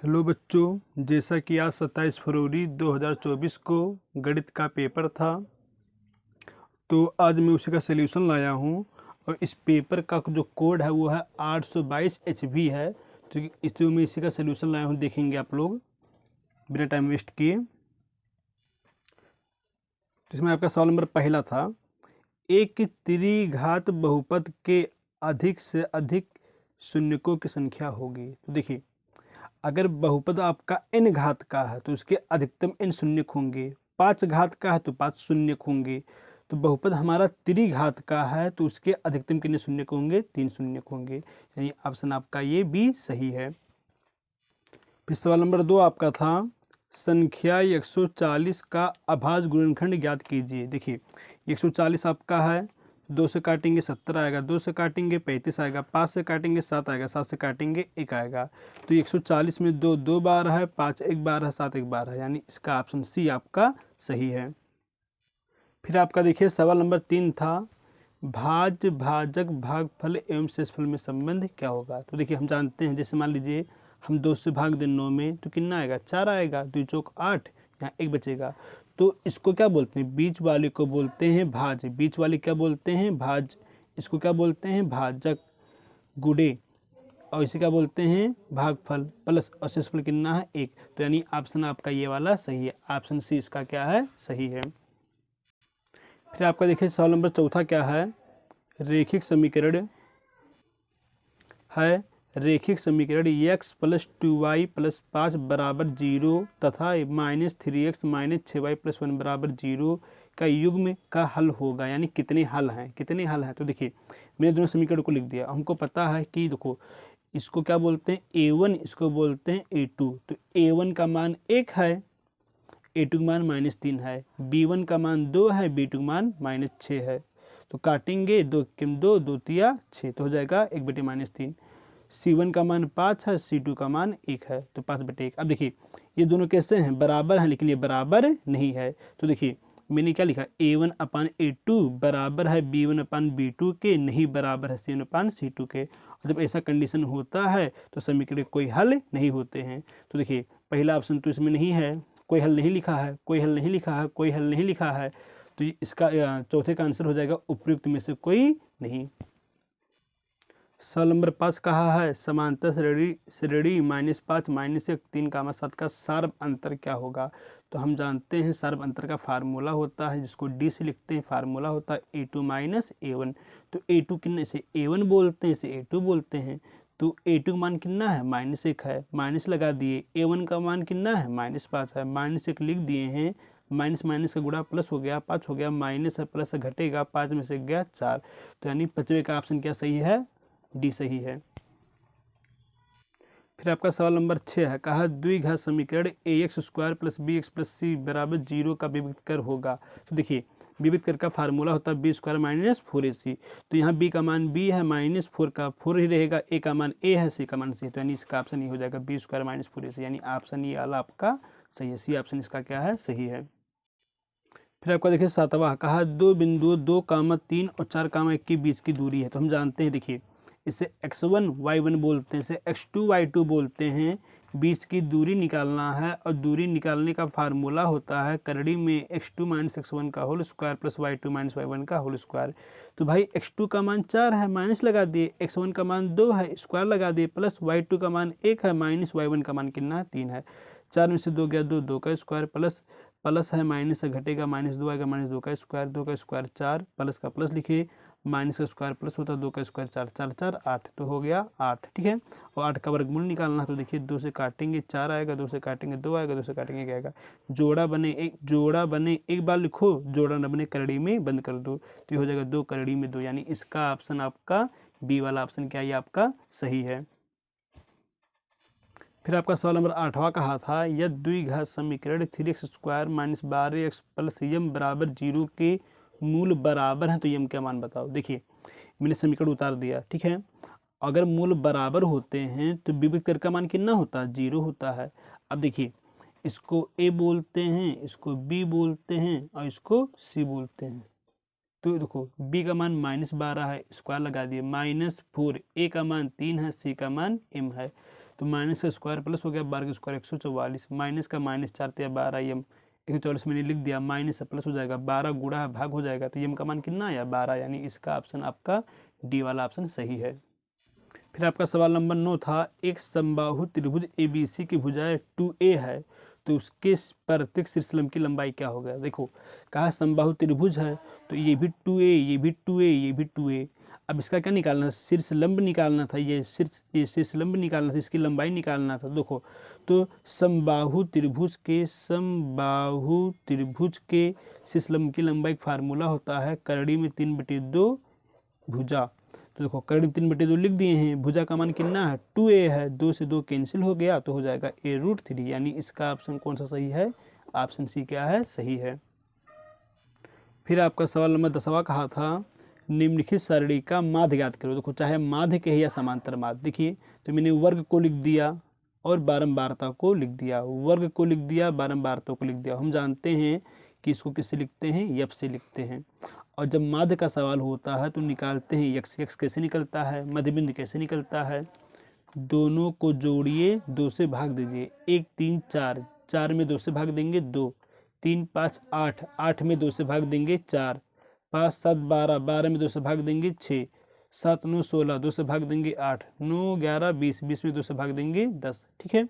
Hello बच्चों, जैसा कि आज 27 फरवरी 2024 को गणित का पेपर था, तो आज मैं उसी का सलूशन लाया हूँ। और इस पेपर का जो कोड है वो है 822 HV है। तो इसलिए मैं इसी का सलूशन लाया हूँ, देखेंगे आप लोग बिना टाइम वेस्ट किए। तो इसमें आपका सवाल नंबर पहला था, एक त्रिघात बहुपद के अधिक से अधिक शून्यकों की संख्या होगी। तो देखिए, अगर बहुपद आपका n घात का है तो उसके अधिकतम n शून्यक होंगे, 5 घात का है तो 5 शून्यक होंगे। तो बहुपद हमारा त्रिघात का है तो उसके अधिकतम कितने शून्यक होंगे? 3 शून्यक होंगे, यानी ऑप्शन आपका ये भी सही है। फिर सवाल नंबर 2 आपका था, संख्या 140 का अभाज्य गुणनखंड ज्ञात कीजिए। देखिए, 140 आपका है, 2 से काटेंगे 70 आएगा, 2 से काटेंगे 35 आएगा, 5 से काटेंगे 7 आएगा, 7 से काटेंगे 1 आएगा। तो 140 में 2 2 बार है, 5 1 बार है, 7 1 बार है, यानी इसका ऑप्शन सी आपका सही है। फिर आपका देखिए सवाल नंबर 3 था, भाज्य भाजक भागफल एवं शेषफल में संबंध क्या होगा। तो देखिए, हम जानते हैं, जैसे मान लीजिए हम 2 से भाग दें 9 में तो कितना आएगा? 4 आएगा, 2 चौक 8, यहाँ 1 बचेगा। तो इसको क्या बोलते हैं? बीच वाले को बोलते हैं भाज्य। बीच वाले क्या बोलते हैं? भाज्य। इसको क्या बोलते हैं? भाजक गुड़े। और इसे क्या बोलते हैं? भागफल प्लस, और शेषफल कितना है? 1। तो यानी ऑप्शन आपका ये वाला सही है, ऑप्शन सी इसका क्या है? सही है। फिर आपका देखिए सवाल नंबर 4 क्या है, रेखिक समीकरण है। रेखिक समीकरण x + 2y + 5 = 0 तथा -3x - 6y + 1 = 0 का युग्म का हल होगा। यानी कितने हल हैं? कितने हल हैं? तो देखिए, मैंने दोनों समीकरण को लिख दिया। हमको पता है कि देखो, इसको क्या बोलते हैं? a1, इसको बोलते हैं a2। तो a1 का मान 1 है, a2 का मान -3 है, b1 का मान 2 है, b2 का मान -6 है। तो काटेंगे 2 किम 2, 2 तिया 6, तो हो जाएगा 1/-3। C1 का मान 5 है, C2 का मान 1 है, तो 5/1। अब देखिए, ये दोनों कैसे हैं? बराबर हैं, लेकिन ये बराबर नहीं है। तो देखिए, मैंने क्या लिखा? A1/A2 बराबर है B1/B2 के, नहीं बराबर है C1/C2 के। और जब ऐसा कंडीशन होता है तो समीकरण कोई हल नहीं होते हैं। तो देखिए, पहला ऑप्शन तो इसमें नहीं है, कोई हल नहीं लिखा है, कोई हल नहीं लिखा है, कोई हल नहीं लिखा है। तो इसका चौथे का आंसर हो जाएगा उपयुक्त में से कोई नहीं। सवाल नंबर 5 कहा है, समांतर श्रेणी -5 -1 3, 7 का सार्व अंतर क्या होगा। तो हम जानते हैं सार्व अंतर का फार्मूला होता है, जिसको डी से लिखते हैं। फार्मूला होता है a2 - a1। तो a2 कितने से a1 बोलते हैं, इसे a2 बोलते हैं। तो a2 का मान कितना है? -1 है, माइनस लगा दिए। a1 का मान कितना है? -5 है, -1 लिख दिए हैं। माइनस माइनस का गुणा प्लस हो गया, 5 हो गया, माइनस है प्लस घटेगा, 5 में से गया 4। तो यानी 5वें का ऑप्शन क्या सही है? डी सही है। फिर आपका सवाल नंबर 6 है, कहा द्विघात समीकरण ax² + bx + c = 0 का विविध कर होगा। तो देखिए, विविध कर का फार्मूला होता है b² - 4ac। तो यहाँ b का मान b है, -4 का 4 ही रहेगा, a का मान a है, c का मान c है। तो यानी इसका ऑप्शन ये हो जाएगा b² - 4ac, यानी ऑप्शन ये वाला आपका सही है, सी ऑप्शन इसका क्या है? सही है। फिर आपका देखिए 7वां, कहा दो बिंदुओं 2, 3 और 4, 1 के बीच की दूरी है। तो हम जानते हैं, देखिए, इसे x1 y1 बोलते हैं, इसे x2 y2 बोलते हैं। बीच की दूरी निकालना है, और दूरी निकालने का फार्मूला होता है करड़ी में x2 - x1 का whole square plus y2 - y1 का होल स्क्वायर। तो भाई x2 का मान 4 है, माइनस लगा दिए, x1 का मान 2 है, स्क्वायर लगा दिए, प्लस y2 का मान 1 है, माइनस y1 का मान कितना है? 3 है। 4 में से 2 गया 2, 2 का स्क्वायर प्लस प्लस है, माइनस से घटेगा, -2 आएगा, -2 का स्क्वायर, 2 का स्क्वायर 4, प्लस का प्लस लिखिए, माइनस का स्क्वायर प्लस होता है, 2 का स्क्वायर 4, 4 4 8, तो हो गया 8। ठीक है, और 8 का वर्गमूल निकालना है। तो देखिए, 2 से काटेंगे 4 आएगा, 2 से काटेंगे 2 आएगा, 2 से काटेंगे क्या आएगा? जोड़ा बने एक बार लिखो, जोड़ा न बने करड़ी में बंद कर दो। तो ये हो जाएगा 2 करड़ी में 2, यानी इसका ऑप्शन आपका बी वाला ऑप्शन क्या है? आपका सही है। फिर आपका सवाल नंबर 8वां कहा था, यदि द्विघात समीकरण 3x² - 12x + m = 0 के मूल बराबर हैं तो m का मान बताओ। देखिए, मैंने समीकरण उतार दिया, ठीक है। अगर मूल बराबर होते हैं तो विविध कर का मान कितना होता है? 0 होता है। अब देखिए, इसको a बोलते हैं, इसको b बोलते हैं, और इसको c बोलते हैं। तो देखो, b का मान -12 है, स्क्वायर लगा दिए, -4, a का मान 3 है, c का मान m है। तो माइनस का स्क्वायर प्लस हो गया 12 का स्क्वायर 144, माइनस का माइनस 4 तो 12 यम 144 मैंने लिख दिया, माइनस से प्लस हो जाएगा 12 गुणा भाग हो जाएगा, तो यम का मान कितना आया 12, यानी इसका ऑप्शन आपका डी वाला ऑप्शन सही है। फिर आपका सवाल नंबर 9 था, एक समबाहु त्रिभुज ABC की भुजाएं 2a है तो उसके प्रत्येक शीर्षलंब की लंबाई क्या होगा। देखो कहा समबाहु त्रिभुज है तो ये भी 2a, ये भी 2a, ये भी 2a। अब इसका क्या निकालना, शीर्षलंब निकालना था, ये शीर्षलंब निकालना था, इसकी लंबाई निकालना था। देखो तो समबाहु त्रिभुज के शीर्षलंब की लंबाई का फार्मूला होता है करड़ी में 3/2 भुजा। तो देखो करड़ी में 3/2 लिख दिए हैं, भुजा का मान कितना है 2a है, 2 से 2 कैंसिल हो गया तो हो जाएगा a√3, यानी इसका ऑप्शन कौन सा सही है, ऑप्शन सी क्या है, सही है। फिर आपका सवाल नंबर 10वां कहा था, निम्नलिखित सारणी का माध्य ज्ञात करो। देखो चाहे माध्य कहे या समांतर माध्य, देखिए तो मैंने वर्ग को लिख दिया और बारंबारता को लिख दिया, वर्ग को लिख दिया, बारंबारता को लिख दिया। हम जानते हैं कि इसको किससे लिखते हैं, यफ से लिखते हैं। और जब माध्य का सवाल होता है तो निकालते हैं यक्स, यक्स कैसे निकलता है, मध्यबिंदु कैसे निकलता है, दोनों को जोड़िए, 2 से भाग दीजिए, 1 3 4, 4 में 2 से भाग देंगे 2, 3 5 8, 8 में 2 से भाग देंगे 4, 5 7 12, 12 में 2 से भाग देंगे 6, 7 9 16, 2 से भाग देंगे 8, 9 11 20, 20 में 2 से भाग देंगे 10। ठीक है,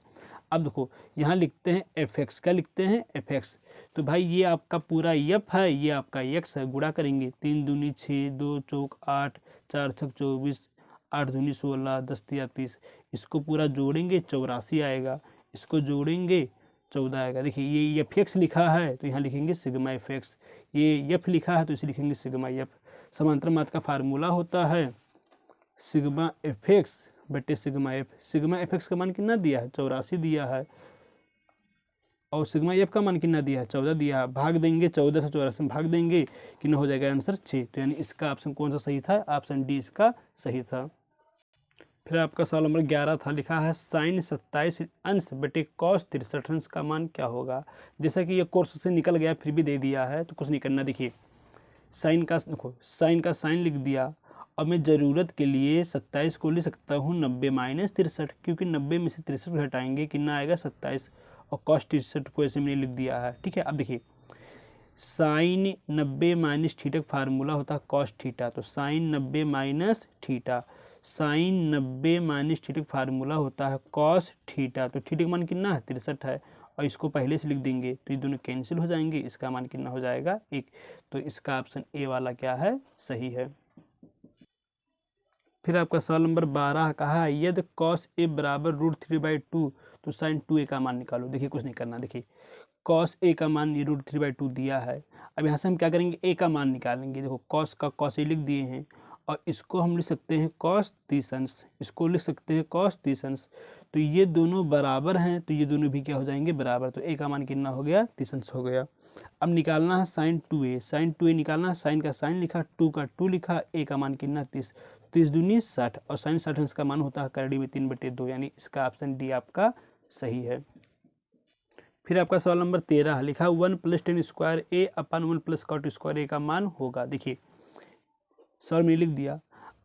अब देखो यहाँ लिखते हैं fx, क्या लिखते हैं fx। तो भाई ये आपका पूरा यफ है, ये आपका यक्स है, गुणा करेंगे, 3 दूनी 6, 2 चौक 8, 4 छक 24, 8 दूनी 16, 10 तिया 30, इसको पूरा जोड़ेंगे 84 आएगा, इसको जोड़ेंगे 14 आएगा। देखिए ये fx लिखा है तो यहाँ लिखेंगे सिग्मा fx, ये यफ लिखा है तो इसे लिखेंगे सिग्मा यफ। समांतर माध्य का फार्मूला होता है सिग्मा fx बटे सिग्मा एफ। सिग्मा fx का मान कितना दिया है 84 दिया है, और सिग्मा एफ का मान कितना दिया है 14 दिया है, भाग देंगे 14 से 84 में भाग देंगे, कितना हो जाएगा आंसर 6। तो यानी इसका ऑप्शन कौन सा सही था, ऑप्शन डी इसका सही था। फिर आपका सवाल नंबर 11 था, लिखा है साइन 27 अंश बटे कॉस 63 अंश का मान क्या होगा। जैसा कि ये कोर्स से निकल गया फिर भी दे दिया है तो कुछ नहीं करना। देखिए साइन का, देखो साइन का साइन लिख दिया, और मैं ज़रूरत के लिए 27 को लिख सकता हूँ 90 माइनस 63, क्योंकि 90 में से 63 घटाएंगे कितना आएगा 27, और कॉस 63 को ऐसे मैंने लिख दिया है। ठीक है, अब देखिए साइन 90 माइनस थीटा का फार्मूला होता है कॉस थीटा, तो sine 90 minus theta, sine 90 minus theta का फार्मूला होता है कॉस थीटा। तो थीटा का मान कितना है 63 है, और इसको पहले से लिख देंगे तो ये दोनों कैंसिल हो जाएंगे, इसका मान कितना हो जाएगा 1। तो इसका ऑप्शन ए वाला क्या है, सही है। फिर आपका सवाल नंबर 12 कहा है यदि कॉस ए बराबर √3/2 तो साइन 2a का मान निकालो। देखिए कुछ नहीं करना, देखिए कॉस ए का मान ये √3/2 दिया है। अब यहाँ से हम क्या करेंगे, ए का मान निकालेंगे। देखो कॉस का कॉस ए लिख दिए हैं, और इसको हम लिख सकते हैं कॉस 30 अंश, इसको लिख सकते हैं कॉस 30 अंश। तो ये दोनों बराबर हैं तो ये दोनों भी क्या हो जाएंगे बराबर, तो ए का मान कितना हो गया 30 अंश हो गया। अब निकालना है साइन 2a, साइन 2a निकालना है, साइन का साइन लिखा, 2 का 2 लिखा, ए का मान कितना 30, 30 दूनी 60, और साइन 60 अंश का मान होता है करड़ी में 3/2, यानी इसका ऑप्शन डी आपका सही है। फिर आपका सवाल नंबर 13 लिखा 1 + tan स्क्वायर ए अपन 1 + cot स्क्वायर ए का मान होगा। देखिए सवाल मैंने लिख दिया।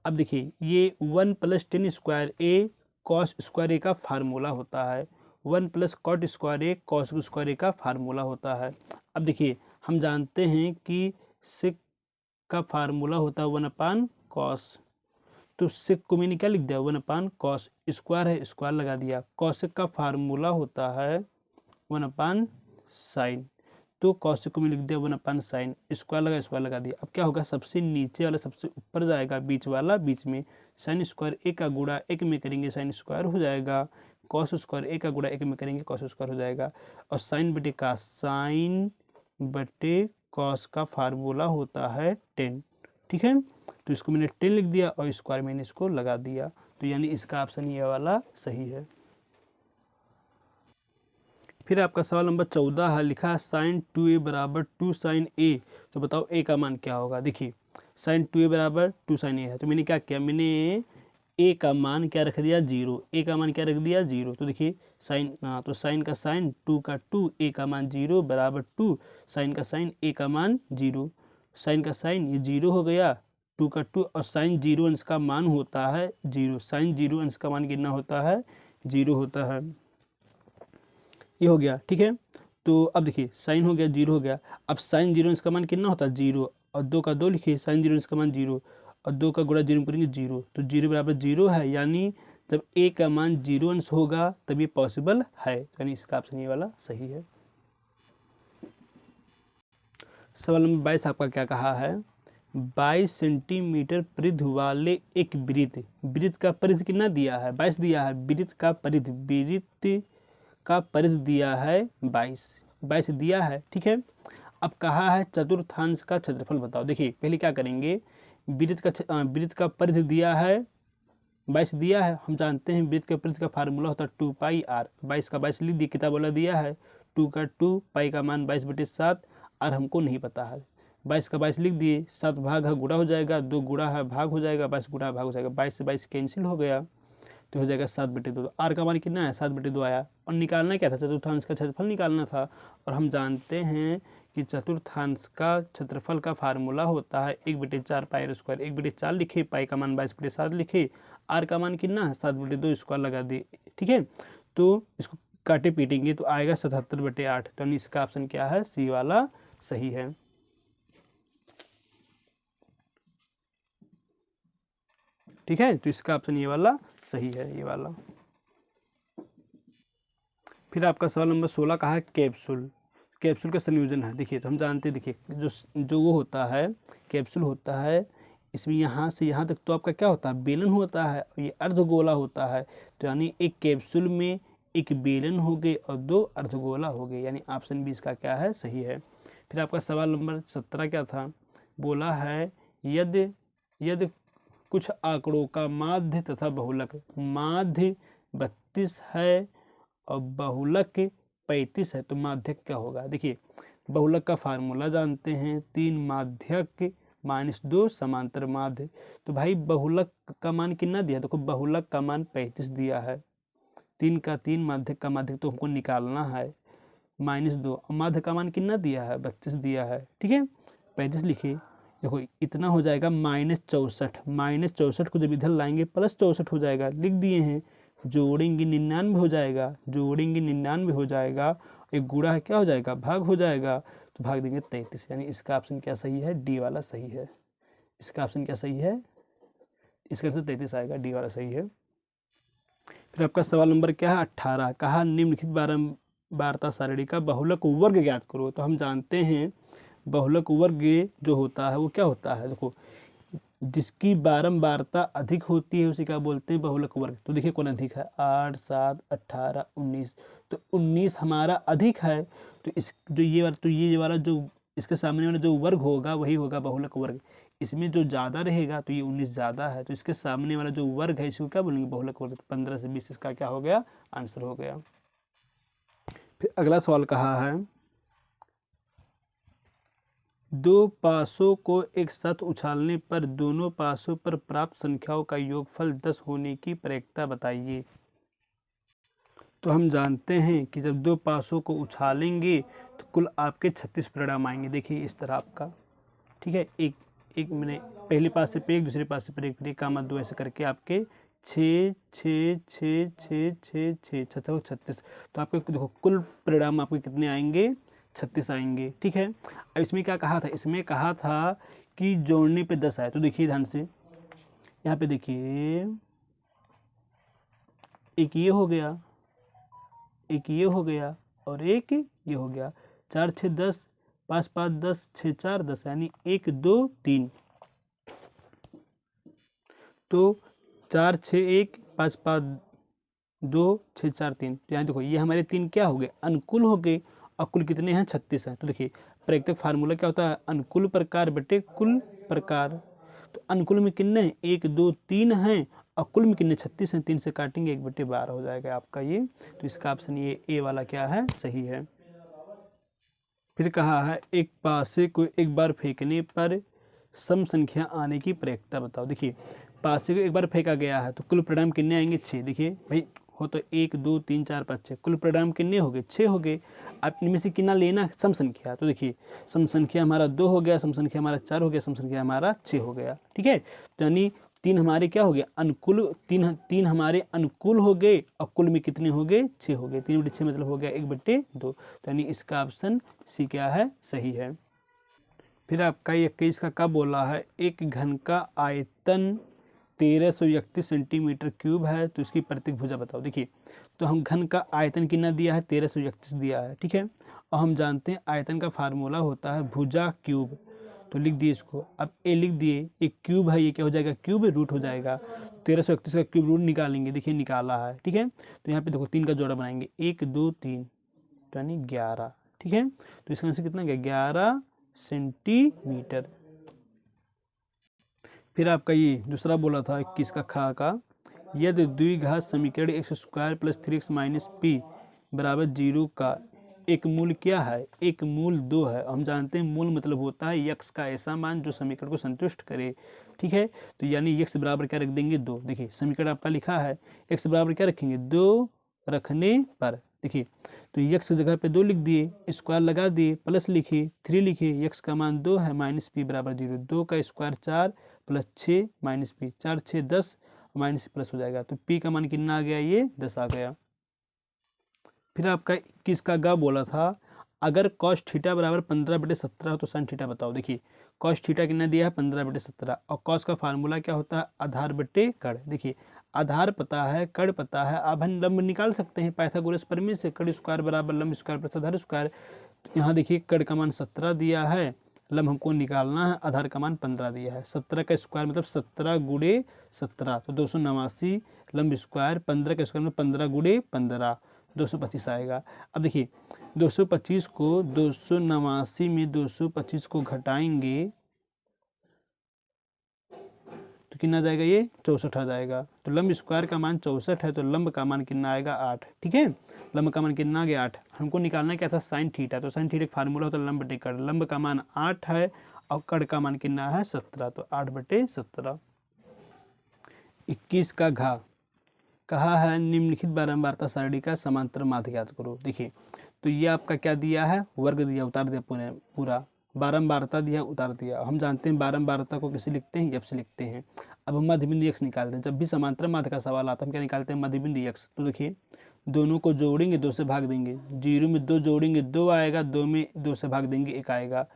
अब देखिए ये 1 + tan स्क्वायर ए कॉस स्क्वायर ए का फार्मूला होता है, 1 + cot स्क्वायर ए कॉस स्क्वायर ए का फार्मूला होता है। अब देखिए हम जानते हैं कि सेक का फार्मूला होता है 1/cos, तो सेक को मैंने क्या लिख दिया 1/cos, स्क्वायर है स्क्वायर लगा दिया, कॉसेक का फार्मूला होता है 1/sin, तो कॉसेक को मैं लिख दिया 1/sin, स्क्वायर लगा दिया। अब क्या होगा, सबसे नीचे वाला सबसे ऊपर जाएगा, बीच वाला बीच में, साइन स्क्वायर ए का गुणा एक में करेंगे साइन स्क्वायर हो जाएगा, कॉस स्क्वायर ए का गुणा एक में करेंगे कॉस स्क्वायर हो जाएगा, और साइन बटे का साइन बटे कॉस का फार्मूला होता है 10। ठीक है, तो इसको मैंने 10 लिख दिया और स्क्वायर मैंने इसको लगा दिया, तो यानी इसका ऑप्शन ये वाला सही है। फिर आपका सवाल नंबर 14 है, लिखा है साइन 2a बराबर 2 sin a, तो बताओ a का मान क्या होगा। देखिए साइन 2a बराबर 2 sin a है, तो मैंने क्या किया, मैंने a का मान क्या रख दिया 0, a का मान क्या रख दिया 0। तो देखिए साइन, तो साइन का साइन 2 का 2, a का मान 0 बराबर 2, साइन का साइन a का मान 0, साइन का साइन ये 0 हो गया, 2 का 2, और साइन 0 अंश का मान होता है 0, साइन 0 अंश का मान कितना होता है 0 होता है। ये हो गया, ठीक है। तो अब देखिए साइन हो गया 0 हो गया। अब साइन 0 इसका मान कितना होता है 0, और 2 का 2 लिखिए, साइन 0 इसका मान 0 और 2 का गुणा 0 करेंगे 0, तो 0 बराबर 0 है, यानी जब a का मान 0 अंश होगा तब ये पॉसिबल है, यानी इसका ऑप्शन ये वाला सही है। सवाल नंबर 22 आपका क्या कहा है, 22 सेंटीमीटर परिधि वाले एक वृत्त, वृत्त का परिधि कितना दिया है 22 दिया है, वृत्त का परिधि, वृत्त का परिधि दिया है 22 दिया है, ठीक है। अब कहा है चतुर्थांश का क्षेत्रफल बताओ। देखिए पहले क्या करेंगे, वृत्त का परिधि दिया है 22 दिया है, हम जानते हैं वृत्त के परिधि का फार्मूला होता है 2πr, 22 का 22 लिख दिए, किताब वाला दिया है 2 का 2, पाई का मान 22/7, और हमको नहीं पता है, 22 का 22 लिख दिए, 7 भाग है गुणा हो जाएगा, 2 गुणा है भाग हो जाएगा, 22 गुणा भाग हो जाएगा, 22 से 22 कैंसिल हो गया, तो हो जाएगा 7/2। आर का मान कितना है 7/2 आया, और निकालना क्या था चतुर्थांश का क्षेत्रफल निकालना था, और हम जानते हैं कि चतुर्थांश का क्षेत्रफल का फार्मूला होता है 1/4 पाई स्क्वायर, 1/4 लिखे, पाई का मान 22/7 लिखे, आर का मान कितना है 7/2 स्क्वायर लगा दे, ठीक है। तो इसको काटे पीटेंगे तो आएगा 77/8, तो इसका ऑप्शन क्या है, सी वाला सही है। ठीक है, तो इसका ऑप्शन ये वाला सही है, ये वाला। फिर आपका सवाल नंबर 16 कहा है कैप्सूल, कैप्सूल का संयोजन है। देखिए तो हम जानते हैं, देखिए जो वो होता है कैप्सूल होता है, इसमें यहाँ से यहाँ तक तो आपका क्या होता है बेलन होता है, और ये अर्धगोला होता है, तो यानी एक कैप्सूल में एक बेलन हो गए और 2 अर्धगोला हो गए, यानी ऑप्शन बी इसका क्या है सही है। फिर आपका सवाल नंबर 17 क्या था, बोला है यदि कुछ आंकड़ों का माध्य तथा बहुलक, माध्य 32 है और बहुलक 35 है, तो माध्यक क्या होगा। देखिए बहुलक का फार्मूला जानते हैं, 3 माध्यक -2 समांतर माध्य, तो भाई बहुलक का मान कितना दिया, देखो बहुलक का मान 35 दिया है, 3 का 3 माध्यक का माध्यक तो हमको निकालना है -2, और माध्य का मान कितना दिया है 32 दिया है, ठीक है 35 लिखिए। देखो इतना हो जाएगा -64 को जब इधर लाएंगे +64 हो जाएगा, लिख दिए हैं, जोड़ेंगे 99 हो जाएगा, जोड़ेंगे 99 हो जाएगा, एक गुणा है क्या हो जाएगा भाग हो जाएगा, तो भाग देंगे 33, यानी इसका ऑप्शन क्या सही है, डी वाला सही है। इसका ऑप्शन क्या सही है, इसका आंसर 33 आएगा, डी वाला सही है। फिर आपका सवाल नंबर क्या है 18, कहा निम्नलिखित बारंबारता सारणी का बहुलक वर्ग ज्ञात करो। तो हम जानते हैं बहुलक वर्ग जो होता है वो क्या होता है, देखो जिसकी बारंबारता अधिक होती है उसे क्या बोलते हैं बहुलक वर्ग। तो देखिए कौन अधिक है, 8, 7, 18, 19, तो 19 हमारा अधिक है, तो इस जो ये वाला जो इसके सामने वाला जो वर्ग होगा वही होगा बहुलक वर्ग, इसमें जो ज़्यादा रहेगा तो ये 19 ज़्यादा है, तो इसके सामने वाला जो वर्ग है इसको क्या बोलेंगे बहुलक वर्ग, 15 से 20 इसका क्या हो गया आंसर हो गया। फिर अगला सवाल कहा है 2 पासों को एक साथ उछालने पर दोनों पासों पर प्राप्त संख्याओं का योगफल 10 होने की प्रयेकता बताइए। तो हम जानते हैं कि जब 2 पासों को उछालेंगे तो कुल आपके 36 परिणाम आएंगे। देखिए इस तरह आपका, ठीक है, एक मैंने पहले पासे पे एक, दूसरे पासे पर एक, फिर 1, 2 ऐसे करके आपके 6, 6, 6, 6, 6, 6, 36, तो आपके देखो कुल परिणाम आपके कितने आएंगे 36 आएंगे, ठीक है। अब इसमें क्या कहा था, इसमें कहा था कि जोड़ने पे 10 आए, तो देखिए ध्यान से यहाँ पे देखिए एक ये हो गया, एक ये हो गया और एक ये हो गया, 4, 6, 10, 5, 5, 10, 6, 4, 10, यानी 1, 2, 3, तो 4, 6, 1, 5, 5, 2, 6, 4, 3, तो यहाँ देखो ये हमारे 3 क्या हो गए अनुकूल हो गए, और कुल कितने हैं 36 हैं। तो देखिए प्रत्येक फार्मूला क्या होता है अनुकूल प्रकार बटे कुल प्रकार, तो अनुकूल में कितने 1, 2, 3 हैं और कुल में कितने 36 हैं, 3 से काटेंगे 1/12 हो जाएगा आपका ये, तो इसका ऑप्शन ये ए वाला क्या है सही है। फिर कहा है एक पासे को एक बार फेंकने पर सम संख्या आने की प्रयेकता बताओ। देखिए पासे को एक बार फेंका गया है तो कुल परिणाम कितने आएंगे 6, देखिए भाई हो तो 1, 2, 3, 4, 5, 6, कुल परिणाम कितने हो गए 6 हो गए। अब इनमें से कितना लेना सम संख्या, तो देखिए सम संख्या हमारा 2 हो गया, सम संख्या हमारा 4 हो गया, सम संख्या हमारा 6 हो गया, ठीक है। तो यानी तीन हमारे क्या हो गए अनुकूल, तीन हमारे अनुकूल हो गए और कुल में कितने हो गए 6 हो गए। 3/6 मतलब हो गया 1/2, तो यानी इसका ऑप्शन सी क्या है सही है। फिर आपका 21 का क्या बोला है, एक घन का आयतन 1331 सेंटीमीटर क्यूब है, तो इसकी प्रत्येक भुजा बताओ। देखिए तो हम घन का आयतन कितना दिया है 1331 दिया है, ठीक है, और हम जानते हैं आयतन का फार्मूला होता है भुजा क्यूब, तो लिख दिए इसको। अब ए लिख दिए, एक क्यूब है, ये क्या हो जाएगा क्यूब रूट हो जाएगा, 1331 का क्यूब रूट निकालेंगे, देखिए निकाला है, ठीक है। तो यहाँ पे देखो 3 का जोड़ा बनाएंगे, 1 2 3 तो यानी 11, ठीक है। तो इसका आंसर कितना गया 11 सेंटीमीटर। फिर आपका ये दूसरा बोला था 21 का खा का, यदि द्विघात समीकरण x square plus 3x minus P बराबर 0 का एक मूल क्या है, एक मूल 2 है। हम जानते हैं मूल मतलब होता है यक्स का ऐसा मान जो समीकरण को संतुष्ट करे, ठीक है। तो यानी यक्स बराबर क्या रख देंगे 2। देखिए समीकरण आपका लिखा है, एक्स बराबर क्या रखेंगे 2 रखने पर, देखिए तो यक्स की जगह पे 2 लिख दिए, स्क्वायर लगा दिए, प्लस लिखिए 3 लिखिए, यक्स का मान 2 है, माइनस पी बराबर 0, 2 का square 4 plus 6 minus P, 4 6 10 minus plus हो जाएगा, तो पी का मान कितना आ गया ये 10 आ गया। फिर आपका 21 का गा बोला था, अगर कॉस थीटा बराबर 15/17 हो तो साइन थीटा बताओ। देखिए कॉस थीटा कितना दिया है 15/17, और कॉस का फार्मूला क्या होता है आधार बटे कड़। देखिए आधार पता है, कड़ पता है, अब हम लंब निकाल सकते हैं पाइथागोरस प्रमेय से, कड़ स्क्वायर बराबर लंब स्क्वायर प्लस आधार स्क्वायर। तो यहाँ देखिए कड़ का मान 17 दिया है, लंब हमको निकालना है, आधार का मान 15 दिया है, 17 का स्क्वायर मतलब 17 गुणे 17 तो 289, लंब स्क्वायर 15 का स्क्वायर में 15 गुणे 15 225 आएगा। अब देखिए 225 को 289 में 225 को घटाएंगे तो कितना आ जाएगा ये 64 आ जाएगा। तो लंब स्क्वायर का मान 64 है, तो लंब का मान कितना आएगा 8, ठीक है। लंब का मान कितना आ गया 8, हमको निकालना क्या था साइन थीटा, तो साइन थीटा का फार्मूला होता है लंब बटे कड़, लंब का मान 8 है और कड़ का मान कितना है 17, तो 8/17। 21 का घा कहा है निम्नलिखित बारंबारता सारणी का समांतर माध्य ज्ञात करो। देखिए तो ये आपका क्या दिया है वर्ग दिया, उतार दिया पूरा, बारंबारता दिया उतार दिया। हम जानते हैं बारंबारता को किसे लिखते हैं एफ से लिखते हैं। अब हम मध्य बिंदु एक्स निकालते हैं, जब भी समांतर माध्य का सवाल आता है हम क्या निकालते हैं मध्य बिंदु एक्स। तो देखिए दोनों को जोड़ेंगे 2 से भाग देंगे, 0 में 2 जोड़ेंगे 2 आएगा, 2 में 2 से भाग देंगे 1 आएगा,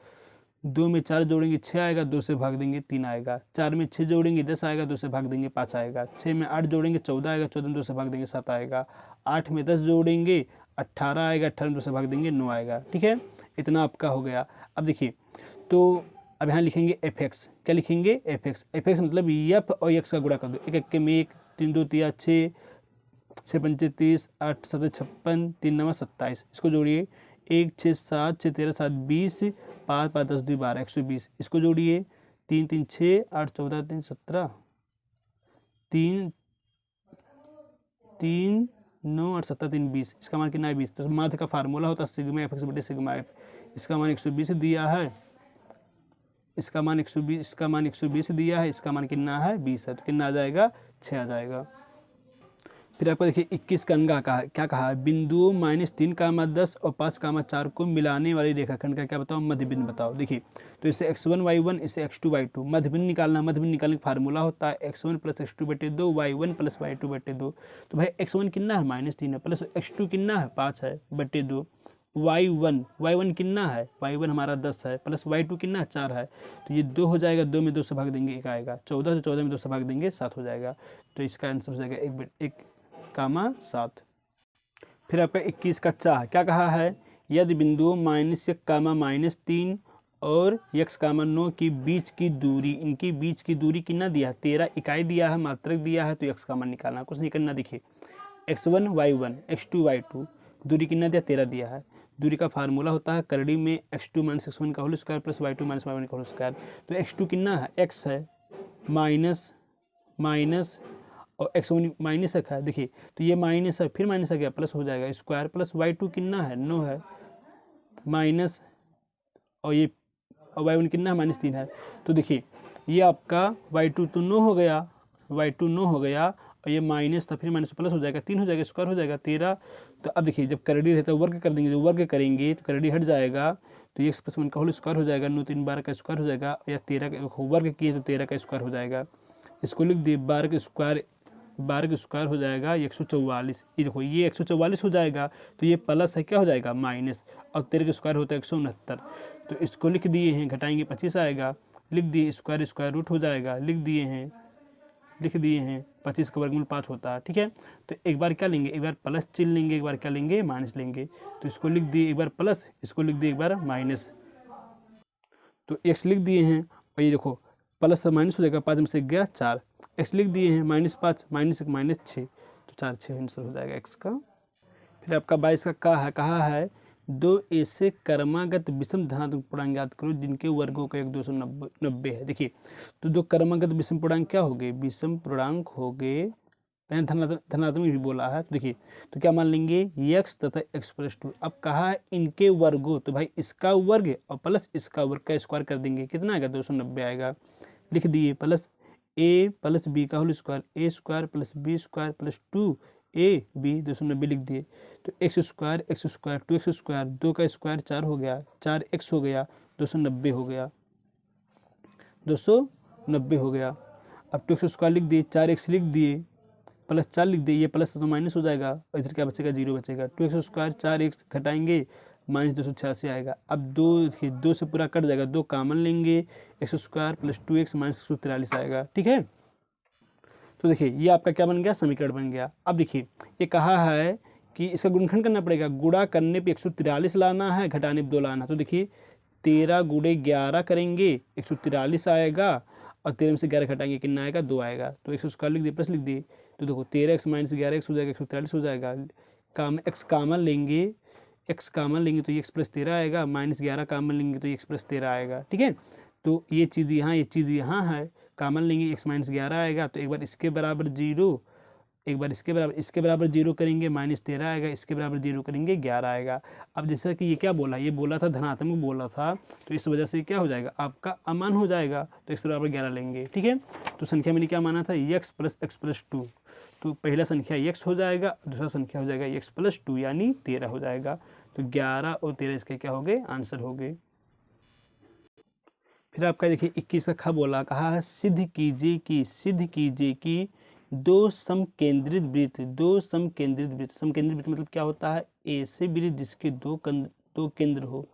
2 में 4 जोड़ेंगे 6 आएगा, 2 से भाग देंगे 3 आएगा, 4 में 6 जोड़ेंगे 10 आएगा, 2 से भाग देंगे 5 आएगा, 6 में 8 जोड़ेंगे 14 आएगा, 14 में 2 से भाग देंगे 7 आएगा, 8 में 10 जोड़ेंगे 18 आएगा, 18 में 2 से भाग देंगे 9 आएगा, ठीक है। इतना आपका हो गया। अब देखिए तो अब यहाँ लिखेंगे एफ एक्स, क्या लिखेंगे एफ एक्स, एफ एक्स मतलब एफ और एक्स का गुणा कर दो, 1 1 के में 1, 3 2 3 6, 6 पंचे 30, 8 7 56, 3 9 27, इसको जोड़िए 1 6 7 6 13 7 20, 5 5 10 2 12 120, इसको जोड़िए 3 3 6 8 14 3 17, 3 3 9 8 7 3 20, इसका मान कितना है 20। तो माध्य का फार्मूला होता है सिग्मा एफ एक्स बटे सिग्मा एफ, इसका मान 120 दिया है, इसका मान 120, इसका मान 120 दिया है, इसका मान कितना है 20 है, तो कितना आ जाएगा 6 आ जाएगा। फिर आपको देखिए 21 का अंगा कहा क्या कहा बिंदुओं -3, 10 और 5, 4 को मिलाने वाली रेखाखंड का क्या बताओ मध्य बिंदु बताओ। देखिए तो इसे x1 y1 इसे x2 y2 मध्य बिंदु निकालना, मध्य बिंदु निकालने का फार्मूला होता है x1 + x2/2 y1 + y2/2। तो भाई x1 कितना है -3 है, प्लस x2 कितना है 5 है बटे 2, y1 कितना है y1 हमारा 10 है, प्लस y2 कितना है 4 है, तो ये 2 हो जाएगा, 2 में 2 से भाग देंगे 1 आएगा, 14 से 14 में 2 से भाग देंगे 7 हो जाएगा। तो इसका आंसर हो जाएगा 1,7। फिर आपका 21 का चाह क्या कहा है यदि बिंदुओं -1, -3 और x, 9 के बीच की दूरी, इनके बीच की दूरी कितना दिया है 13 इकाई दिया है, मात्रक दिया है, तो x का मान निकालना, कुछ नहीं करना। देखिए x1 y1 x2 y2 दूरी कितना दिया 13 दिया है, दूरी का फार्मूला होता है करड़ी में x2 - x1 का whole square plus y2 - y1 का होल स्क्वायर। तो x2 कितना है x है माइनस और x1 माइनस है, देखिए तो ये माइनस है फिर माइनस आ गया प्लस हो जाएगा स्क्वायर, प्लस y2 कितना है 9 है माइनस, और ये y1 कितना है -3 है। तो देखिए ये आपका y2 तो 9 हो गया, y2 9 हो गया, और ये माइनस था फिर माइनस प्लस हो जाएगा 3 हो जाएगा, स्क्वायर हो जाएगा 13। तो अब देखिए जब करड़ी रहता है वर्ग कर देंगे, जो वर्ग करेंगे तो करड़ी हट जाएगा, तो ये x + 1 का होल स्क्वायर हो जाएगा, 9 3 12 का स्क्वायर हो जाएगा, या 13 का वर्ग किए तो 13 का स्क्वायर हो जाएगा। इसको लिख दिए 12 का स्क्वायर हो जाएगा 144। ये देखो ये 144 हो जाएगा, तो ये प्लस है क्या हो जाएगा माइनस, और 13 का स्क्वायर होता है 169। तो इसको लिख दिए हैं, घटाएंगे 25 आएगा, लिख दिए स्क्वायर रूट हो जाएगा, लिख दिए हैं 25 का वर्गमूल 5 होता है। ठीक है, तो एक बार क्या लेंगे, एक बार प्लस चिन्ह लेंगे, एक बार क्या लेंगे माइनस लेंगे। तो इसको लिख दिए एक बार प्लस, इसको लिख दिए एक बार माइनस। तो एक्स लिख दिए हैं, और ये देखो प्लस से माइनस हो जाएगा, 5 में से गया 4। एक्स लिख दिए हैं -5 -1 -6, तो 4 6 आंसर हो जाएगा एक्स का। फिर आपका 22 का कहा है 2 ऐसे क्रमागत विषम धनात्मक पूर्णांक ज्ञात करो जिनके वर्गों का योग 290 है। देखिए, तो जो क्रमागत विषम पूर्णांक क्या हो गए, विषम पूर्णांक हो गए, धनात्मक भी बोला है। तो देखिए, तो क्या मान लेंगे x तथा x+2। अब कहा है इनके वर्गों, तो भाई इसका वर्ग और प्लस इसका वर्ग का स्क्वायर कर देंगे, कितना आएगा 290 आएगा। लिख दिए प्लस a + b का whole square, a² + b² + 2ab 290 लिख दिए। तो x² 2x², 2 का स्क्वायर 4 हो गया, 4x हो गया, 290 हो गया, 290 हो गया। अब 2x² लिख दिए, 4x लिख दिए, प्लस 4 लिख दिए, ये प्लस तो माइनस हो जाएगा, और इधर क्या बचेगा 0 बचेगा। 2x² 4x घटाएंगे -286 आएगा। अब 2 देखिए 2 से पूरा कट जाएगा, 2 कॉमन लेंगे, x² + 2x -143 आएगा। ठीक है, तो देखिए ये आपका क्या बन गया, समीकरण बन गया। अब देखिए ये कहा है कि इसका गुणनखंड करना पड़ेगा, गुणा करने पे 143 लाना है, घटाने पे 2 लाना है। तो देखिए 13 × 11 करेंगे 143 आएगा, और 13 में से 11 घटाएंगे कितना आएगा 2 आएगा। तो x² लिख दिए, प्लस लिख दिए, तो देखो 13x - 11x हो जाएगा 143 हो जाएगा। x कॉमन लेंगे, तो ये x + 13 आएगा, -11 कॉमन लेंगे तो ये x + 13 आएगा। ठीक है, तो ये चीज़ यहाँ है, कॉमन लेंगे x - 11 आएगा, तो एक बार इसके बराबर 0, एक बार इसके बराबर 0 करेंगे -13 आएगा, इसके बराबर 0 करेंगे 11 आएगा। अब जैसा कि ये क्या बोला, ये बोला था धनात्मक बोला था, तो इस वजह से क्या हो जाएगा आपका अमान हो जाएगा, तो x बराबर 11 लेंगे। ठीक है, तो संख्या मैंने क्या माना था x + x+2, तो पहला संख्या x हो जाएगा, दूसरा संख्या हो जाएगा x+2 यानी 13 हो जाएगा। तो 11 और 13 इसके क्या हो गए, आंसर हो गए। फिर आपका देखिए 21 का बोला, कहा है सिद्ध कीजिए कि दो समकेंद्रित वृत्त मतलब क्या होता है, ऐसे वृत्त जिसके दो केंद्र हो।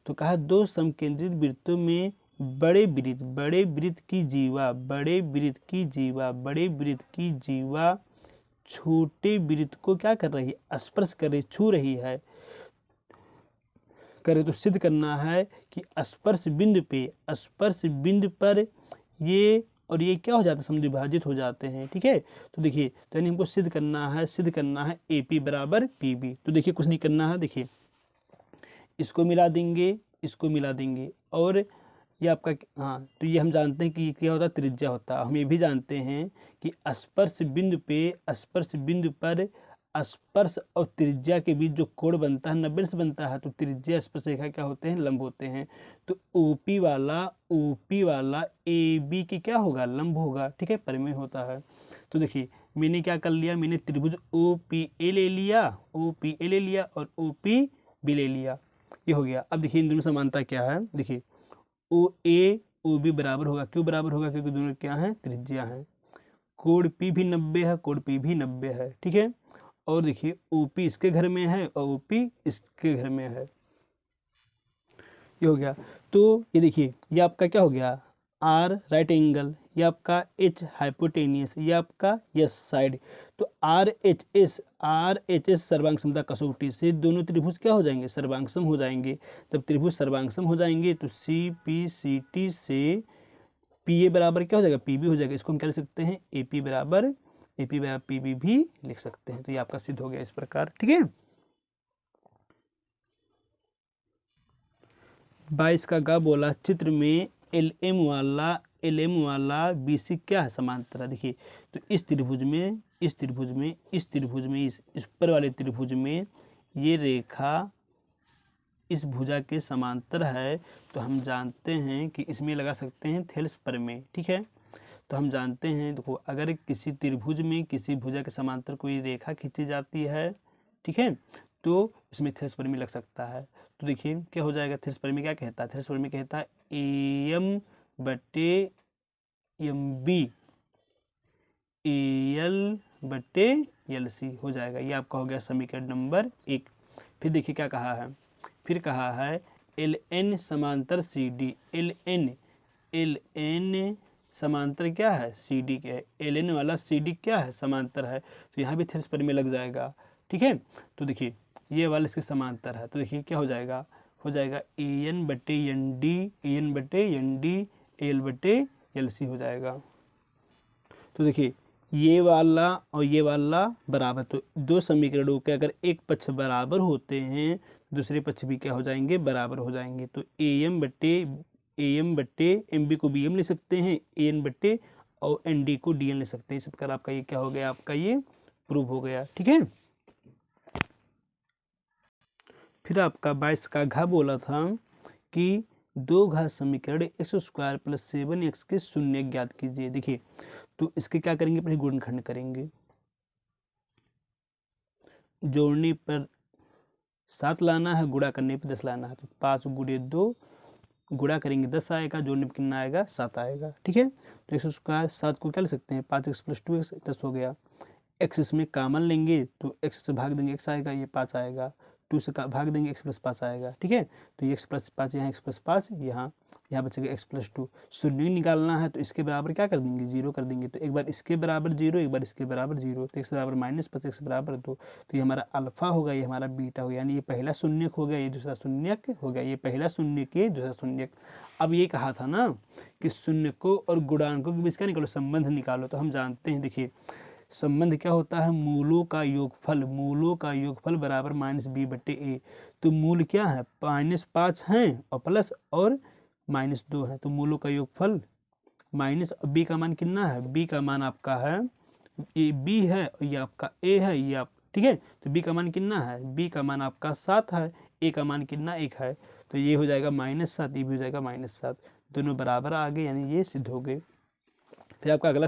तो कहा दो समकेंद्रित वृत्तों में बड़े वृत्त की जीवा छोटे वृत्त को क्या कर रही है, स्पर्श कर रही, छू रही है। करे तो सिद्ध करना है कि स्पर्श बिंदु पर ये और ये क्या हो जाता है, समद्विभाजित हो जाते हैं। ठीक है, तो देखिए तो यानी हमको सिद्ध करना है AP = PB। तो देखिए कुछ नहीं करना है, देखिए इसको मिला देंगे, और ये आपका तो ये हम जानते हैं कि ये क्या होता है, त्रिज्या होता है। हम ये भी जानते हैं कि स्पर्श बिंदु पर स्पर्श और त्रिज्या के बीच जो कोण बनता है 90 से बनता है, तो त्रिज्या स्पर्श रेखा क्या होते हैं, लंब होते हैं। तो OP वाला AB की क्या होगा, लंब होगा। ठीक है, परिमेय होता है। तो देखिए मैंने क्या कर लिया, मैंने त्रिभुज OPA ले लिया और OPB ले लिया, ये हो गया। अब देखिए इन दोनों समानता क्या है, देखिए OA OB बराबर होगा, क्यों बराबर होगा, क्योंकि दोनों क्या हैं, त्रिज्या हैं। कोण P भी 90 है, कोण P भी 90 है। ठीक है, और देखिए OP इसके घर में है और OP इसके घर में है, ये हो गया। तो ये देखिए ये आपका क्या हो गया, R राइट एंगल, ये आपका H हाइपोटेनियस, ये आपका S साइड। तो RHS सर्वांग समता कसौटी से दोनों त्रिभुज क्या हो जाएंगे, सर्वांगसम हो जाएंगे। जब त्रिभुज सर्वांगसम हो जाएंगे तो CPCT से PA बराबर क्या हो जाएगा, PB हो जाएगा। इसको हम क्या लिख सकते हैं, AP बराबर PB भी लिख सकते हैं। तो ये आपका सिद्ध हो गया इस प्रकार। ठीक है, 22 का बोला चित्र में LM वाला BC क्या है, समांतर है। देखिए तो इस ऊपर वाले त्रिभुज में ये रेखा इस भुजा के समांतर है, तो हम जानते हैं कि इसमें लगा सकते हैं थेल्स प्रमेय। ठीक है, तो हम जानते हैं, देखो अगर किसी त्रिभुज में किसी भुजा के समांतर कोई रेखा खींची जाती है, ठीक है, तो इसमें थेल्स प्रमेय लग सकता है। तो देखिए क्या हो जाएगा, थेल्स प्रमेय क्या कहता है, थेल्स प्रमेय कहता है AM/MB AL/LC हो जाएगा। ये आपका हो गया समीकरण नंबर 1। फिर देखिए क्या कहा है, फिर कहा है LN समांतर CD। LN समांतर क्या है, CD के है। LN वाला CD क्या है, समांतर है, तो यहाँ भी थेस पर में लग जाएगा। ठीक है, तो देखिए ये वाला इसके समांतर है, तो देखिए क्या हो जाएगा AN/ND AL/LC हो जाएगा। तो देखिए ये वाला और ये वाला बराबर, तो दो समीकरणों के अगर एक पक्ष बराबर होते हैं दूसरे पक्ष भी क्या हो जाएंगे, बराबर हो जाएंगे। तो AM/MB को BM ले सकते हैं, AN/ और ND को DN ले सकते हैं। इस प्रकार आपका ये क्या हो गया, आपका ये प्रूव हो गया। ठीक है, फिर आपका 22 का घ बोला था कि दो घात समीकरण x² + 7x के शून्य ज्ञात कीजिए। देखिए तो इसके क्या करेंगे, पहले गुणनखंड करेंगे, जोड़ने पर 7 लाना है, गुणा करने पर 10 लाना है। तो 5 × 2 गुणा करेंगे 10 आएगा, जोड़ने पर कितना आएगा, 7 आएगा। ठीक है, तो x² 7 को क्या ले सकते हैं, 5x + 2x 10 हो गया। x इसमें कॉमन लेंगे तो x से भाग देंगे x आएगा, ये 5 आएगा। 2 से भाग देंगे x + 5 आएगा। ठीक है, तो ये x + 5 यहाँ, x + 5 यहाँ बचेगा x + 2। शून्य निकालना है तो इसके बराबर क्या कर देंगे, 0 कर देंगे। तो एक बार इसके बराबर 0, एक बार इसके बराबर 0, तो x बराबर -5 x बराबर 2। तो ये हमारा अल्फा होगा, ये हमारा बीटा होगा, यानी ये पहला शून्यक हो गया, ये दूसरा शून्यक हो गया, ये पहला शून्यक, ये दूसरा शून्यक। अब ये कहा था ना कि शून्यकों और गुणांकों के बीच क्या निकालो, संबंध निकालो। तो हम जानते हैं, देखिए संबंध क्या होता है, मूलों का योगफल बराबर -b/a। तो मूल क्या है, -5 हैं और प्लस और -2 है, तो मूलों का योगफल माइनस, b का मान कितना है, b का मान आपका है, ये b है और ये आपका a है, ये आप, ठीक है, तो b का मान कितना है, b का मान आपका 7 है, a का मान कितना 1 है, तो ये हो जाएगा -7, ये भी हो जाएगा -7, दोनों बराबर आ गए, यानी ये सिद्ध हो गए। फिर आपका अगला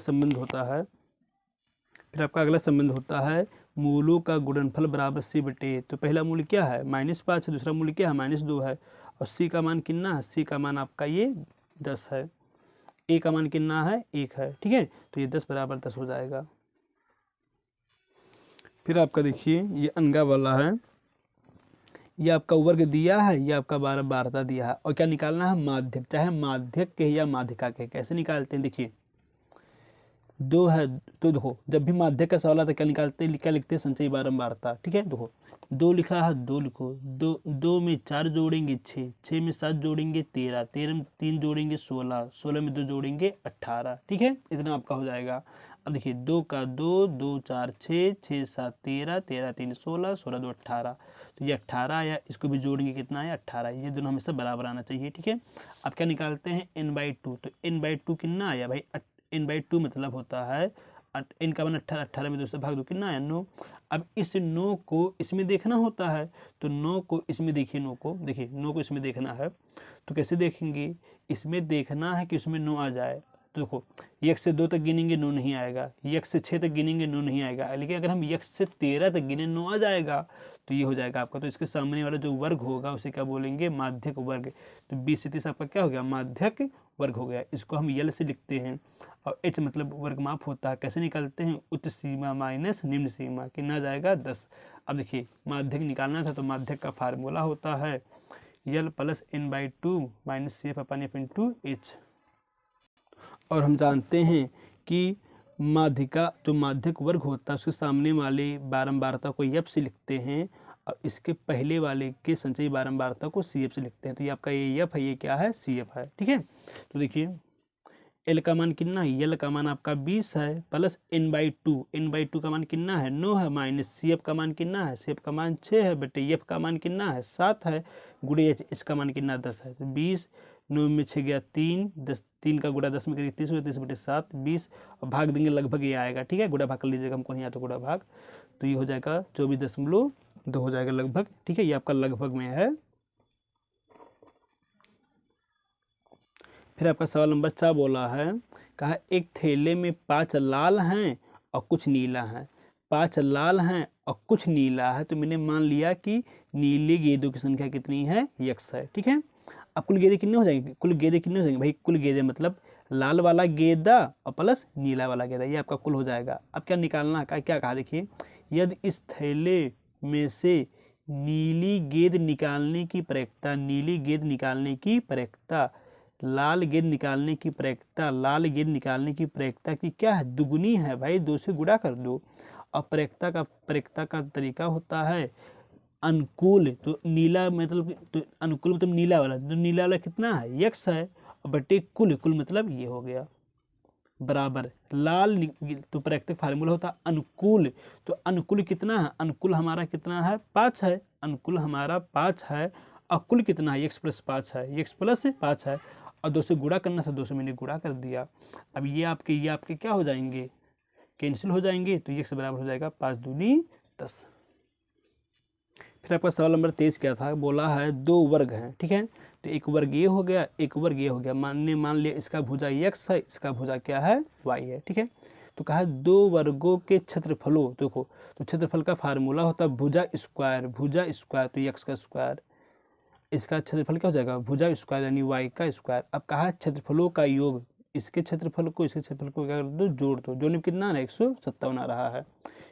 संबंध होता है, मूलों का गुणनफल बराबर c/a। तो पहला मूल क्या है, -5 है, दूसरा मूल क्या है, -2 है, और c का मान कितना है, c का मान आपका ये 10 है, a का मान कितना है, 1 है। ठीक है, तो ये 10 बराबर 10 हो जाएगा। फिर आपका देखिए ये अनगा वाला है, ये आपका वर्ग दिया है, ये आपका बारहता दिया है, और क्या निकालना है, माध्यक, चाहे माध्यक के या माध्यिका के। कैसे निकालते हैं, देखिए 2 है, तो देखो जब भी माध्यक का सवाल आता है क्या निकालते हैं, क्या लिखते हैं, संचयी बारंबारता। ठीक है, देखो 2 लिखा है, 2 लिखो, 2 में 4 जोड़ेंगे 6, 6 में 7 जोड़ेंगे 13, 13 में 3 जोड़ेंगे 16, 16 में 2 जोड़ेंगे 18। ठीक है, इतना आपका हो जाएगा। अब देखिए 2 का 2, 2 4 6, 6 7 13, 13 3 16, 16 2 18, तो ये 18 आया, इसको भी जोड़ेंगे कितना है, 18। ये दोनों हमेशा बराबर आना चाहिए। ठीक है, अब क्या निकालते हैं, n/2, तो n/2 कितना आया भाई, n/2 मतलब होता है n का मान 18, 18 में 2 से भाग दो, कितना आया, 9। अब इस 9 को इसमें देखना होता है, तो 9 को इसमें देखिए, 9 को इसमें देखना है, तो कैसे देखेंगे, इसमें देखना है कि उसमें 9 आ जाए। तो देखो 1 से 2 तक गिनेंगे 9 नहीं आएगा, 1 से 6 तक गिनेंगे 9 नहीं आएगा, लेकिन अगर हम 1 से 13 तक गिने 9 आ जाएगा, तो ये हो जाएगा आपका। तो इसके सामने वाला जो वर्ग होगा उसे क्या बोलेंगे, माध्यक वर्ग। तो 20 से 30 आपका क्या हो गया, माध्यक वर्ग हो गया। इसको हम यल से लिखते हैं, और h मतलब वर्गमाप होता है। कैसे निकालते हैं, उच्च सीमा माइनस निम्न सीमा, कितना जाएगा, 10। अब देखिए माध्यक निकालना था, तो माध्यक का फार्मूला होता है यल + n/2 - CF/F × h। और हम जानते हैं कि माध्यिका जो माध्यक वर्ग होता है उसके सामने वाले बारंबारता को यफ से लिखते हैं, और इसके पहले वाले के संचयी बारंबारता को CF से लिखते हैं। तो ये आपका ये यफ है, ये क्या है, CF है। ठीक है, तो देखिए L का मान कितना है, L का मान आपका 20 है, प्लस n/2 का मान कितना है, 9 है, माइनस CF का मान कितना है, CF का मान 6 है, बटे F का मान कितना है, 7 है, गुणे h, इसका मान कितना 10 है। तो 20, 9 में 6 गया 3, 10, 3 का गुणा 10 में करिए 30 हो, 30 बटे 7, 20, और भाग देंगे लगभग ये आएगा। ठीक है, गुणा भाग कर लीजिएगा, हमको नहीं आता गुणा भाग, तो ये हो जाएगा 24.2 हो जाएगा लगभग। ठीक है, ये आपका लगभग में है। फिर आपका सवाल नंबर 4 बोला है, कहा एक थैले में 5 लाल हैं और कुछ नीला है, 5 लाल हैं और कुछ नीला है, तो मैंने मान लिया कि नीले गेंदों की संख्या कितनी है, x है। ठीक है, अब कुल गेंदे कितने हो जाएंगे, कुल गेंदे कितने हो जाएंगे भाई, कुल गेंदे मतलब लाल वाला गेंदा और प्लस नीला वाला गेंदा, ये आपका कुल हो जाएगा। अब क्या निकालना है, क्या कहा देखिए, यदि इस थैले में से नीली गेंद निकालने की प्रयोक्ता, नीली गेंद निकालने की प्रयोक्ता, लाल गेंद निकालने की प्रयोक्ता, लाल गेंद निकालने की प्रयोक्ता की क्या है, दुगुनी है भाई, 2 से गुणा कर दो। और प्रयोक्ता का तरीका होता है अनुकूल, तो नीला मतलब तो अनुकूल मतलब नीला वाला, तो नीला वाला कितना है, x है, और बटे कुल, कुल मतलब ये हो गया, बराबर लाल तो प्रत्येक फार्मूला होता है अनुकूल, तो अनुकूल कितना है, अनुकूल हमारा कितना है 5 है, अनुकूल हमारा 5 है, और कुल कितना है x प्लस 5 है, x प्लस 5 है, और 2 से गुणा करना था, 2 से मैंने गुणा कर दिया। अब ये आपके क्या हो जाएंगे, कैंसिल हो जाएंगे, तो x बराबर हो जाएगा 5 दूनी 10। फिर आपका सवाल नंबर 23 क्या था, बोला है 2 वर्ग हैं, ठीक है, तो एक वर्ग ये हो गया, एक वर्ग ये हो गया, मान लिया इसका भुजा x है, इसका भुजा क्या है y है, ठीक है। तो कहा 2 वर्गों के क्षेत्रफलों, देखो तो क्षेत्रफल का फार्मूला होता है भुजा स्क्वायर, तो x का स्क्वायर, इसका क्षेत्रफल क्या हो जाएगा भुजा स्क्वायर यानी y का स्क्वायर। अब कहा क्षेत्रफलों का योग, इसके क्षेत्रफल को इसके क्षेत्रफल को क्या कर दो, जोड़ दो, जोड़ने में कितना है 157 आ रहा है।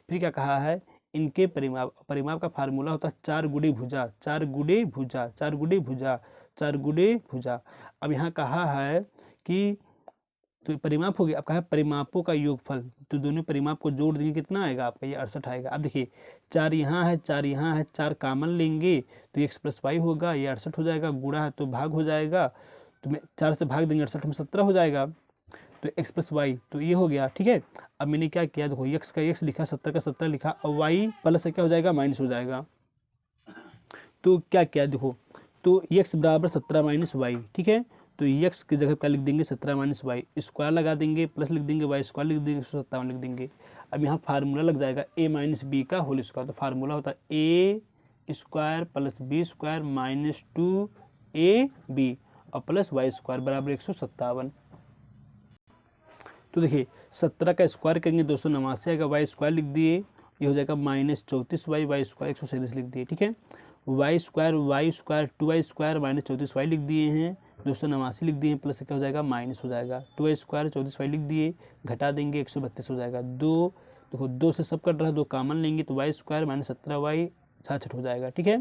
फिर क्या कहा है, इनके परिमाप का फार्मूला होता है 4 गुणे भुजा, 4 गुणे भुजा, 4 गुणे भुजा, 4 गुणे भुजा। अब यहाँ कहा है कि तो परिमाप हो गया, अब कहा है परिमापों का योगफल, तो दोनों परिमाप को जोड़ देंगे कितना आएगा आपका, ये 68 आएगा। अब देखिए 4 यहाँ है, 4 यहाँ है, 4 कामन लेंगे तो x प्लस वाई होगा, ये 68 हो जाएगा, गुणा है तो भाग हो जाएगा, तो 4 से भाग देंगे 68 में 17 हो जाएगा, तो x प्लस वाई तो ये हो गया, ठीक है। अब मैंने क्या किया, देखो x का x लिखा, 70 का 70 लिखा, और y प्लस से क्या हो जाएगा माइनस हो जाएगा, तो क्या किया देखो, तो x बराबर 17 माइनस वाई, ठीक है, तो x की जगह क्या लिख देंगे 17 माइनस वाई, स्क्वायर लगा देंगे, प्लस लिख देंगे, वाई स्क्वायर लिख देंगे, 157 लिख देंगे। अब यहाँ फार्मूला लग जाएगा a माइनस बी का होल स्क्वायर, तो फार्मूला होता है a square plus B square minus 2ab और प्लस वाई स्क्वायर बराबर 157। तो देखिए 17 का स्क्वायर करेंगे 289 आएगा, वाई स्क्वायर लिख दिए, ये हो जाएगा माइनस 34 वाई स्क्वायर 137 लिख दिए, ठीक है। Y square 2y square minus 34 Y लिख दिए हैं, 289 लिख दिए हैं, प्लस क्या हो जाएगा माइनस हो जाएगा, 2y स्क्वायर 34 वाई लिख दिए, घटा देंगे 132 हो जाएगा, 2 देखो 2 से सब कट रहा है, 2 कामन लेंगे तो वाई स्क्वायर माइनस 17 वाई 66 हो जाएगा, ठीक है।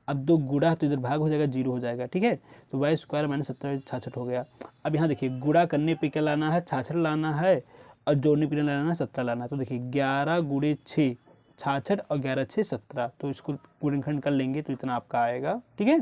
अब 2 गुणा तो इधर भाग हो जाएगा 0 हो जाएगा, ठीक है, तो वाई स्क्वायर माइनस 17 66 हो गया। अब यहाँ देखिए गुणा करने पे क्या लाना है 66 लाना है, और जोड़ने पे लाना है 17 लाना है, तो देखिए 11 गुणे 6 66 और 11 6 17, तो इसको गुणनखंड कर लेंगे तो इतना आपका आएगा, ठीक है।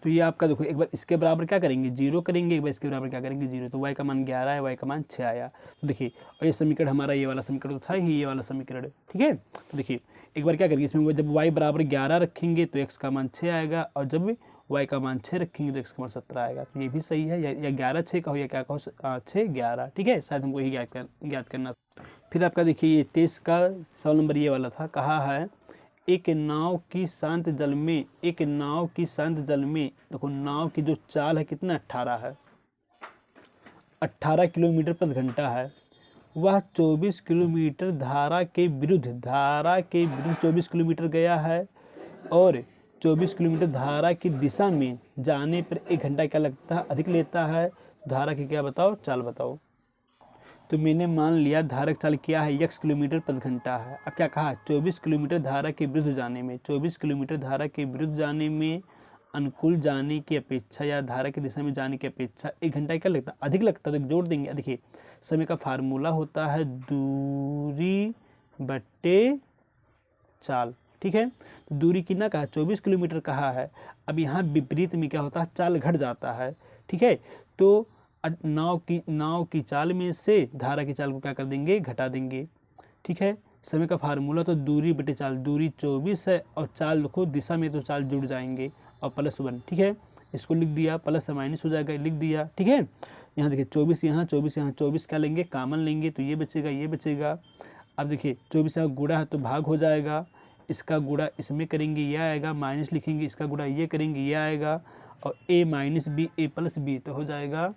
तो ये आपका देखो एक बार इसके बराबर क्या करेंगे 0 करेंगे, एक बार इसके बराबर क्या करेंगे 0, तो y का मान 11 है, y का मान 6 आया। तो देखिए और ये समीकरण हमारा ये वाला समीकरण तो था ही, ये वाला समीकरण, ठीक है। तो देखिए एक बार क्या करेंगे इसमें, जब y बराबर 11 रखेंगे तो x का मान 6 आएगा, और जब y का मान 6 रखेंगे तो x का मान 17 आएगा, तो ये भी सही है, या 11 6 का हो या क्या कहो 6 11, ठीक है, शायद हमको यही ज्ञात करना। फिर आपका देखिए ये 23 का सवाल नंबर ये वाला था, कहा है एक नाव की शांत जल में, एक नाव की शांत जल में, देखो नाव की जो चाल है कितना 18 है, 18 किलोमीटर प्रति घंटा है, वह 24 किलोमीटर धारा के विरुद्ध 24 किलोमीटर गया है, और 24 किलोमीटर धारा की दिशा में जाने पर 1 घंटा क्या लगता है अधिक लेता है, धारा की क्या बताओ चाल बताओ। तो मैंने मान लिया धारा की चाल क्या है x किलोमीटर प्रति घंटा है। अब क्या कहा 24 किलोमीटर धारा के विरुद्ध जाने में, 24 किलोमीटर धारा के विरुद्ध जाने में अनुकूल जाने की अपेक्षा या धारा की दिशा में जाने की अपेक्षा 1 घंटा क्या लगता है अधिक लगता है, तो जोड़ देंगे। देखिए समय का फार्मूला होता है दूरी बट्टे चाल, ठीक है, तो दूरी कितना कहा 24 किलोमीटर कहा है। अब यहाँ विपरीत में क्या होता है चाल घट जाता है, ठीक है, तो नाव की चाल में से धारा की चाल को क्या कर देंगे घटा देंगे, ठीक है। समय का फार्मूला तो दूरी बटे चाल, दूरी 24 है और चाल देखो दिशा में तो चाल जुड़ जाएंगे और +1, ठीक है, इसको लिख दिया, प्लस से माइनस हो जाएगा लिख दिया, ठीक है। यहाँ देखिए 24 यहाँ 24 क्या लेंगे कामन लेंगे तो ये बचेगा ये बचेगा। अब देखिए 24 यहाँ गुणा है तो भाग हो जाएगा, इसका गुणा इसमें करेंगे ये आएगा, माइनस लिखेंगे इसका गुणा ये करेंगे ये आएगा, और a minus B A plus B तो हो जाएगा,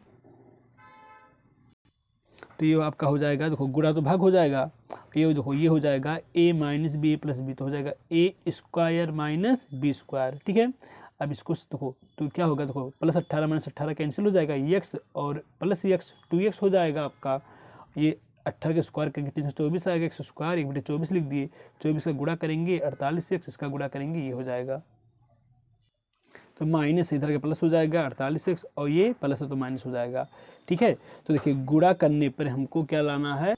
तो ये आपका हो जाएगा देखो गुणा तो भाग हो जाएगा, ये देखो ये हो जाएगा a minus B A plus B तो हो जाएगा a square minus B square, ठीक है। अब इसको देखो तो क्या होगा, देखो +18 - 18 कैंसिल हो जाएगा, x और प्लस x 2x हो जाएगा आपका। ये 18 के स्क्वायर करके 324 आएगा, x स्क्वायर 1/24 लिख दिए, 24 का गुणा करेंगे 48x, इसका गुणा करेंगे ये हो जाएगा। तो माइनस इधर का प्लस हो जाएगा 48x और ये प्लस है तो माइनस हो जाएगा। ठीक है, तो देखिए गुणा करने पर हमको क्या लाना है,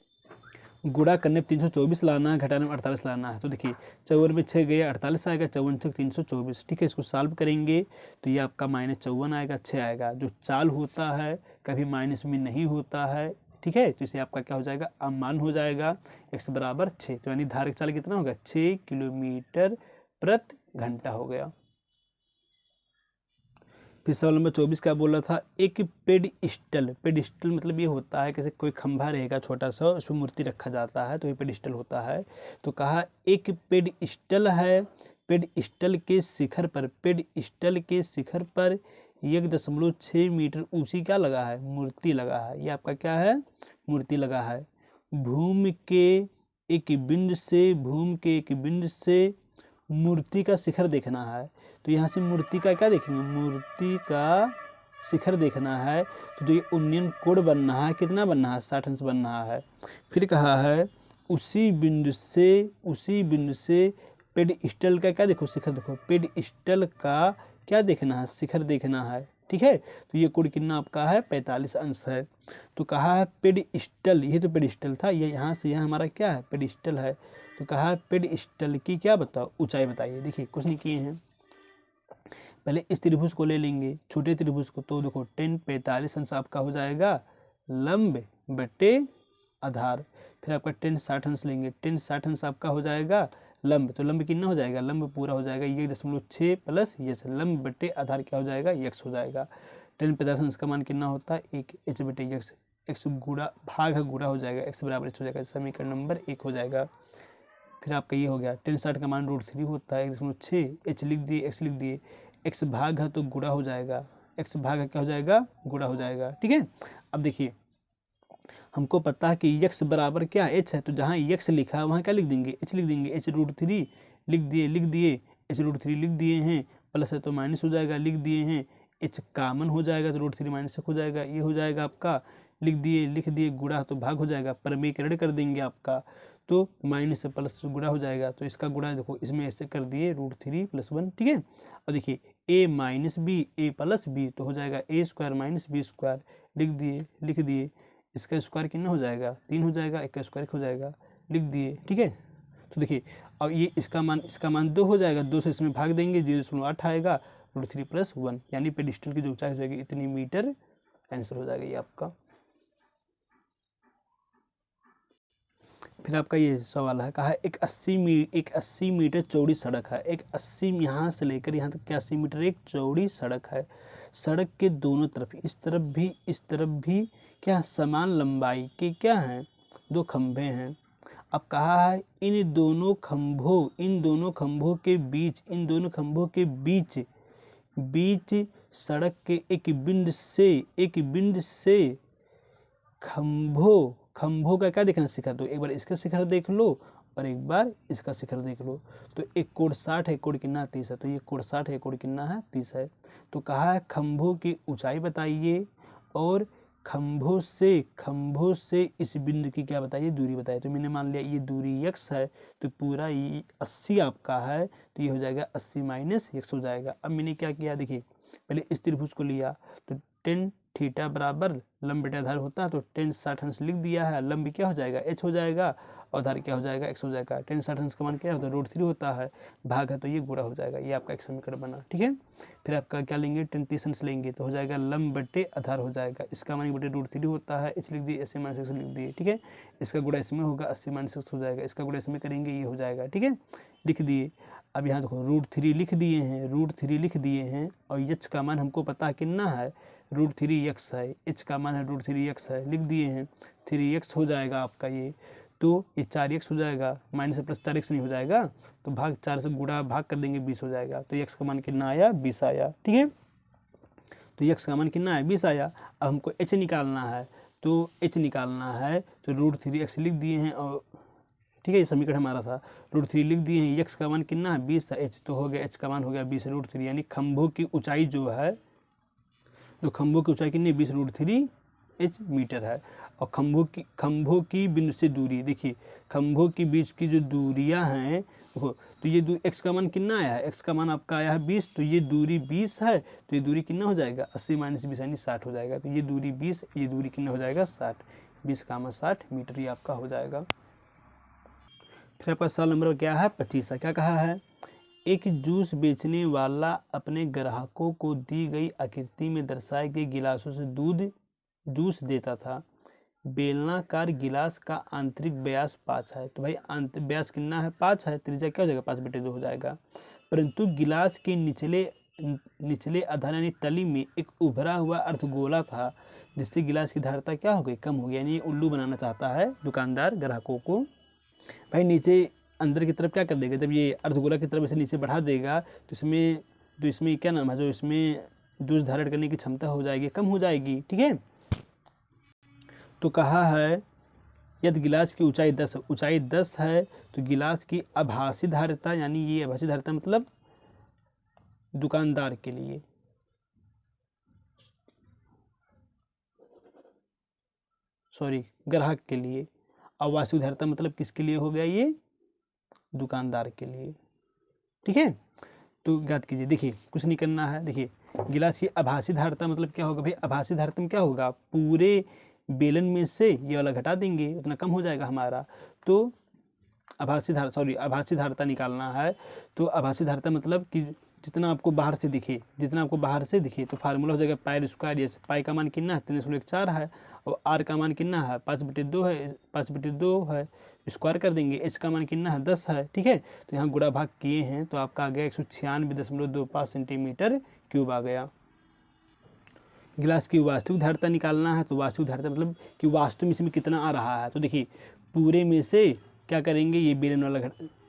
गुणा करने पर 324 लाना है, घटाने में 48 लाना है। तो देखिए 54 में 6 गया 48 आएगा, 54 6 324। ठीक है, इसको सॉल्व करेंगे तो ये आपका -54 आएगा, 6 आएगा। जो चाल होता है कभी माइनस में नहीं होता है। ठीक है, तो इसे आपका क्या हो जाएगा, अमान हो जाएगा x बराबर 6। तो यानी धारक चाल कितना होगा, 6 किलोमीटर प्रति घंटा हो गया। फिर सवाल नंबर 24 क्या बोला था, एक पेडिस्टल, पेडिस्टल मतलब ये होता है कैसे कोई खंभा रहेगा छोटा सा, उसमें मूर्ति रखा जाता है तो ये पेडिस्टल होता है। तो कहा एक पेडिस्टल है, पेडिस्टल के शिखर पर, पेडिस्टल के शिखर पर 1.6 मीटर ऊंची क्या लगा है, मूर्ति लगा है। ये आपका क्या है, मूर्ति लगा है। भूमि के एक बिंदु से, भूमि के एक बिंदु से मूर्ति का शिखर देखना है। तो यहाँ से मूर्ति का क्या देखेंगे, मूर्ति का शिखर देखना है। तो जो ये उन्नयन कोण बनना है, कितना बनना है, 60 अंश बनना है। फिर कहा है उसी बिंदु से पेडिस्टल का क्या देखो, शिखर देखो, पेडिस्टल का क्या देखना है, शिखर देखना है। ठीक है, तो ये कोण कितना आपका है, 45 अंश है। तो कहा है पेडिस्टल, ये तो पेडिस्टल था, ये यहाँ से यहाँ हमारा क्या है, पेडिस्टल है। तो कहा है पेडिस्टल की क्या बताओ, ऊंचाई बताइए। देखिए कुछ नहीं किए हैं, पहले इस त्रिभुज को ले लेंगे, छोटे त्रिभुज को। तो देखो 10 45 अंश आपका हो जाएगा लंब बटे आधार। फिर आपका 10 60 अंश लेंगे, 10 60 अंश आपका हो जाएगा लंब। तो लंब कितना हो जाएगा, लंब पूरा हो जाएगा 1.6 प्लस ये लंब बटे आधार क्या हो जाएगा, x हो जाएगा। 10 50 अंश का मान कितना होता है, 1 h बटे x, x गुणा भाग है गुणा हो जाएगा, x बराबर h हो जाएगा। समीकरण नंबर 1 हो जाएगा। फिर आपका ये हो गया 10 60 का मान √3 होता है, 1.6 h लिख दिए, x लिख दिए, x भाग है तो गुणा हो जाएगा, x भाग है क्या हो जाएगा, गुणा हो जाएगा। ठीक है, अब देखिए हमको पता है कि x बराबर क्या h है, तो जहाँ x लिखा है वहाँ क्या लिख देंगे, h लिख देंगे, h √3 लिख दिए h √3 लिख दिए हैं, प्लस है तो माइनस हो जाएगा, लिख दिए हैं, h कामन हो जाएगा तो √3 माइनस हो जाएगा, ये हो जाएगा आपका, लिख दिए गुणा तो भाग हो जाएगा, परमीकरण कर देंगे आपका, तो माइनस से प्लस गुणा हो जाएगा। तो इसका गुणा देखो इसमें ऐसे कर दिए √3 + 1। ठीक है, और देखिए a - b a + b तो हो जाएगा a² - b², लिख दिए, इसका स्क्वायर कितना हो जाएगा, 3 हो जाएगा, एक का स्क्वायर 1 हो जाएगा, लिख दिए। ठीक है, तो देखिए अब ये इसका मान 2 हो जाएगा, 2 से इसमें भाग देंगे 0.8 आएगा, √3 + 1 यानी पेडिस्टल की जो ऊंचाई हो जाएगी इतनी मीटर, आंसर हो जाएगा ये आपका। फिर आपका ये सवाल है, कहा है एक 80 मीटर चौड़ी सड़क है, एक 80 यहाँ से लेकर यहाँ तक क्या 80 मीटर एक चौड़ी सड़क है। सड़क के दोनों तरफ, इस तरफ भी क्या समान लंबाई के क्या हैं, 2 खंभे हैं। अब कहा है इन दोनों खंभों के बीच सड़क के एक बिंदु से खंभों का क्या देखना शिखर, तो एक बार इसका शिखर देख लो और एक बार इसका शिखर देख लो। तो एक कोण 60 है, कोण कितना 30 है, तो ये कोण 60 है, कोण कितना है 30 है। तो कहा है खंभों की ऊंचाई बताइए और खंभों से इस बिंदु की क्या बताइए, दूरी बताइए। तो मैंने मान लिया ये दूरी x है, तो पूरा 80 आपका है, तो ये हो जाएगा 80 - x हो जाएगा। अब मैंने क्या किया, देखिए पहले इस त्रिभुज को लिया, तो 10 थीटा बराबर लंब बटे आधार होता है, तो 10 60 अंश लिख दिया है, लंब क्या हो जाएगा h हो जाएगा और आधार क्या हो जाएगा x हो जाएगा। 10 60 अंश का मान क्या होता है, √3 होता है, भाग है तो ये गुणा हो जाएगा, ये आपका एक समीकरण बना। ठीक है, फिर आपका क्या लेंगे 10 30 अंश लेंगे तो हो जाएगा लंब बटे आधार हो जाएगा, इसका मान बटे √3 होता है, h लिख दिए, 80 - x लिख दिए। ठीक है, इसका गुणा इसमें होगा 80 - x हो जाएगा, इसका गुणा इसमें करेंगे ये हो जाएगा। ठीक है, लिख दिए। अब यहाँ देखो √3 लिख दिए हैं और h का मान हमको पता कितना है, √3x है, h का मान है √3x है, लिख दिए हैं, 3x हो जाएगा आपका ये, तो ये 4x हो जाएगा, माइनस से प्लस 4x नहीं हो जाएगा, तो भाग 4 से गुणा भाग कर देंगे 20 हो जाएगा, तो x का मान कितना आया 20 आया। ठीक है, तो x का मान कितना है 20 आया। अब हमको h निकालना है, तो h निकालना है तो √3x लिख दिए हैं और ठीक है, ये समीकरण हमारा था। √3 लिख दिए हैं। x का मान कितना है 20 है, h तो हो गया, h का मान हो गया 20 √3, यानी खंभों की ऊंचाई जो है, तो खंभों की ऊंचाई कितनी 20 √3 h मीटर है। और खंभों की बिंदु से दूरी, देखिए खंभों के बीच की जो दूरियां हैं, देखो तो ये x का मान कितना आया है, x का मान आपका आया है 20, तो ये दूरी 20 है, तो ये दूरी कितना हो जाएगा 80 - 20 यानी 60 हो जाएगा। तो ये दूरी 20, ये दूरी कितना हो जाएगा 60, 20 का 60 मीटर ये आपका हो जाएगा। फिर आपका सवाल नंबर क्या है 25, क्या कहा है, एक जूस बेचने वाला अपने ग्राहकों को दी गई आकृति में दर्शाए गए गिलासों से जूस देता था। बेलनाकार गिलास का आंतरिक व्यास 5 है, तो भाई आंतरिक व्यास कितना है 5 है, त्रिज्या क्या हो जाएगा 5/2 हो जाएगा। परंतु गिलास के निचले आधार यानी तली में एक उभरा हुआ अर्धगोला था, जिससे गिलास की धारिता क्या हो गई कम हो गई, यानी उल्लू बनाना चाहता है दुकानदार ग्राहकों को। भाई नीचे अंदर की तरफ क्या कर देगा, जब ये अर्धगोला की तरफ इसे नीचे बढ़ा देगा तो इसमें क्या नाम है, जो इसमें जूस धारण करने की क्षमता हो जाएगी कम हो जाएगी। ठीक है, तो कहा है यदि गिलास की ऊंचाई 10 है तो गिलास की आभासी धारिता, यानी ये आभासी धारिता मतलब दुकानदार के लिए, ग्राहक के लिए, और वास्तविक धारिता मतलब किसके लिए हो गया, ये दुकानदार के लिए। ठीक है, तो याद कीजिए, देखिए कुछ नहीं करना है। देखिए गिलास की आभासी धारिता मतलब क्या होगा भाई, आभासी धारिता में क्या होगा, पूरे बेलन में से ये वाला घटा देंगे, उतना कम हो जाएगा हमारा। तो आभासी धारिता निकालना है। तो आभासी धारिता मतलब कि जितना आपको बाहर से दिखे, तो फार्मूला हो जाएगा पाई स्क्वायर। जैसे पाई का मान कितना है 3.4 है, और आर का मान कितना है 5/2 है, स्क्वायर कर देंगे। एच का मान कितना है 10 है। ठीक है, तो यहाँ गुणा भाग किए हैं तो आपका आ गया 196.25 सेंटीमीटर क्यूब आ गया। गिलास की वास्तविक धारिता निकालना है, तो वास्तविक धारिता मतलब कि वास्तव में इसमें कितना आ रहा है। तो देखिए पूरे में से क्या करेंगे, ये बेलन वाला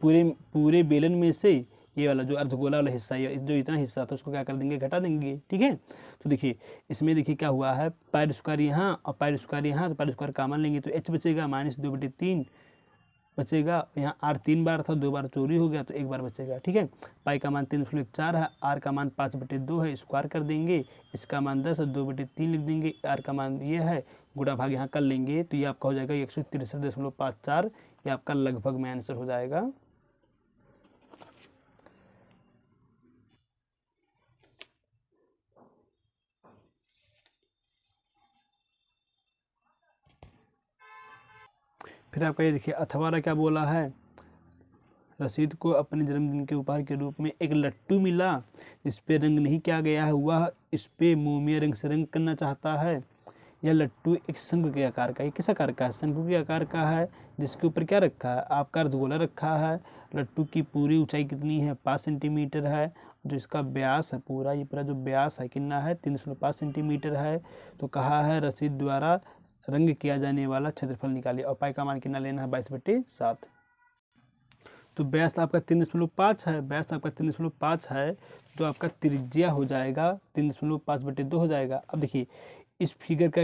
पूरे बेलन में से ये वाला जो अर्धगोला वाला हिस्सा है, जो इतना हिस्सा था उसको क्या कर देंगे घटा देंगे। ठीक है, तो देखिए इसमें देखिए क्या हुआ है, पाई स्क्वायर यहाँ और पाई स्क्वायर यहाँ, तो पाई स्क्वायर कॉमन लेंगे तो h बचेगा -2/3 बचेगा। यहाँ r 3 बार था, 2 बार चोरी हो गया तो 1 बार बचेगा। ठीक है, पाई का मान 3.4 है, r का मान 5/2 है, स्क्वायर कर देंगे। इसका मान 10 है, 2/3 लिख देंगे, r का मान ये है, गुणा भाग यहाँ कर लेंगे तो ये आपका हो जाएगा 163.54। ये आपका लगभग में आंसर हो जाएगा। फिर आपका ये देखिए अथवारा क्या बोला है, रशीद को अपने जन्मदिन के उपहार के रूप में एक लट्टू मिला जिस पे रंग नहीं किया गया है, वह इस पे मोमिया रंग से रंग करना चाहता है। यह लट्टू एक शंकु के आकार का है, किस आकार का है, शंकु के आकार का है, जिसके ऊपर क्या रखा है आपका अर्धगोला रखा है। लट्टू की पूरी ऊंचाई कितनी है 5 सेंटीमीटर है, जो इसका व्यास है पूरा, ये पूरा जो व्यास है कितना है 305 सेंटीमीटर है। तो कहा है रशीद द्वारा रंग किया जाने वाला क्षेत्रफल निकालिए, और पाई का मान कितना लेना है 22/7। तो व्यास आपका 3.5 है, व्यास आपका 3.5 है, तो आपका त्रिज्या हो जाएगा 3.5/2 हो जाएगा। अब देखिए इस फिगर का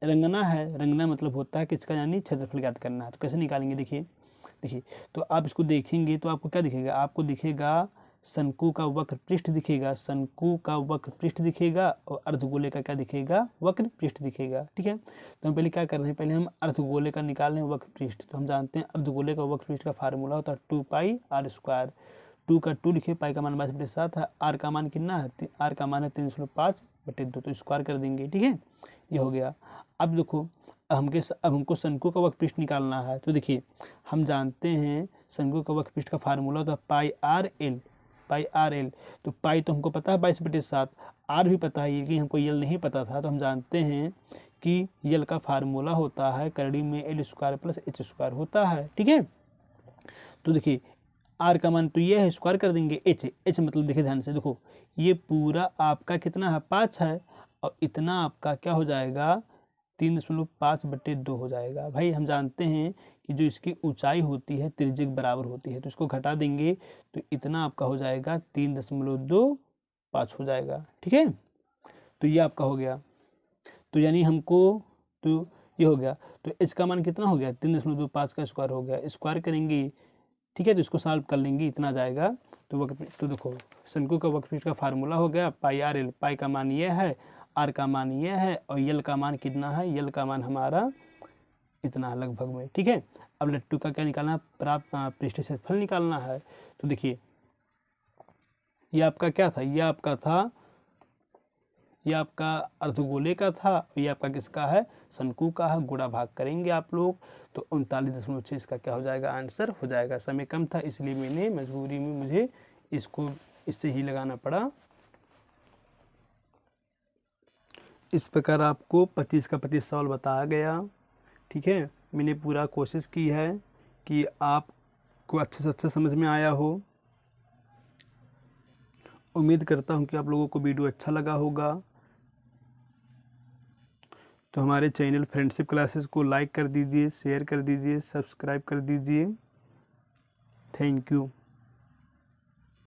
रंगना है, रंगना मतलब होता है कि इसका यानी क्षेत्रफल ज्ञात करना है। तो कैसे निकालेंगे, देखिए तो आप इसको देखेंगे तो आपको क्या दिखेगा, आपको दिखेगा शंकु का वक्र पृष्ठ दिखेगा, शंकु का वक्र पृष्ठ दिखेगा, और अर्धगोले का क्या दिखेगा वक्र पृष्ठ दिखेगा। ठीक है, तो हम पहले क्या कर रहे हैं, पहले हम अर्धगोले का निकाल रहे हैं वक्र पृष्ठ। तो हम जानते हैं अर्धगोले का वक्र पृष्ठ का फार्मूला होता है 2πr²। 2 का 2 लिखे, पाई का मान 22/7 है, आर का मान कितना है, आर का मान है 3.5/2, तो स्क्वायर कर देंगे। ठीक है, ये हो गया। अब देखो अब हमको शंकु का वक्र पृष्ठ निकालना है। तो देखिए हम जानते हैं शंकु का वक्र पृष्ठ का फार्मूला होता है πr/l। तो पाई तो हमको पता है 22/7, आर भी पता है, ये हमको यल नहीं पता था। तो हम जानते हैं कि यल का फार्मूला होता है करड़ी में l² + h² होता है। ठीक है, तो देखिए आर का मान तो ये है, स्क्वायर कर देंगे। एच मतलब देखिए ध्यान से देखो, ये पूरा आपका कितना है 5 है, और इतना आपका क्या हो जाएगा 3.5/2 हो जाएगा। भाई हम जानते हैं कि जो इसकी ऊंचाई होती है त्रिज्या के बराबर होती है, तो इसको घटा देंगे तो इतना आपका हो जाएगा 3.25 हो जाएगा। ठीक है, तो ये आपका हो गया। तो यानी हमको तो ये हो गया। तो h का मान कितना हो गया 3.25 का स्क्वायर हो गया, स्क्वायर करेंगे, ठीक है, तो इसको सॉल्व कर लेंगे, इतना जाएगा। तो देखो शंकु का वक्रपृष्ठ का फार्मूला हो गया पाई आर एल, पाई का मान ये है, आर का मान ये है, और यल का मान कितना है, यल का मान हमारा इतना लगभग में, ठीक है। अब लट्टू का क्या निकालना है, प्राप्त पृष्ठ क्षेत्रफल निकालना है। तो देखिए ये आपका क्या था, ये आपका अर्धगोले का था, ये आपका किसका है, शंकु का है। गुणा भाग करेंगे आप लोग, तो 39.6 इसका क्या हो जाएगा, आंसर हो जाएगा। समय कम था इसलिए मैंने मजबूरी में मुझे इसको इससे ही लगाना पड़ा। इस प्रकार आपको 25 का 25 सवाल बताया गया, ठीक है। मैंने पूरा कोशिश की है कि आपको अच्छे से अच्छा समझ में आया हो। उम्मीद करता हूँ कि आप लोगों को वीडियो अच्छा लगा होगा। तो हमारे चैनल फ्रेंडशिप क्लासेस को लाइक कर दीजिए, शेयर कर दीजिए, सब्सक्राइब कर दीजिए। Thank you.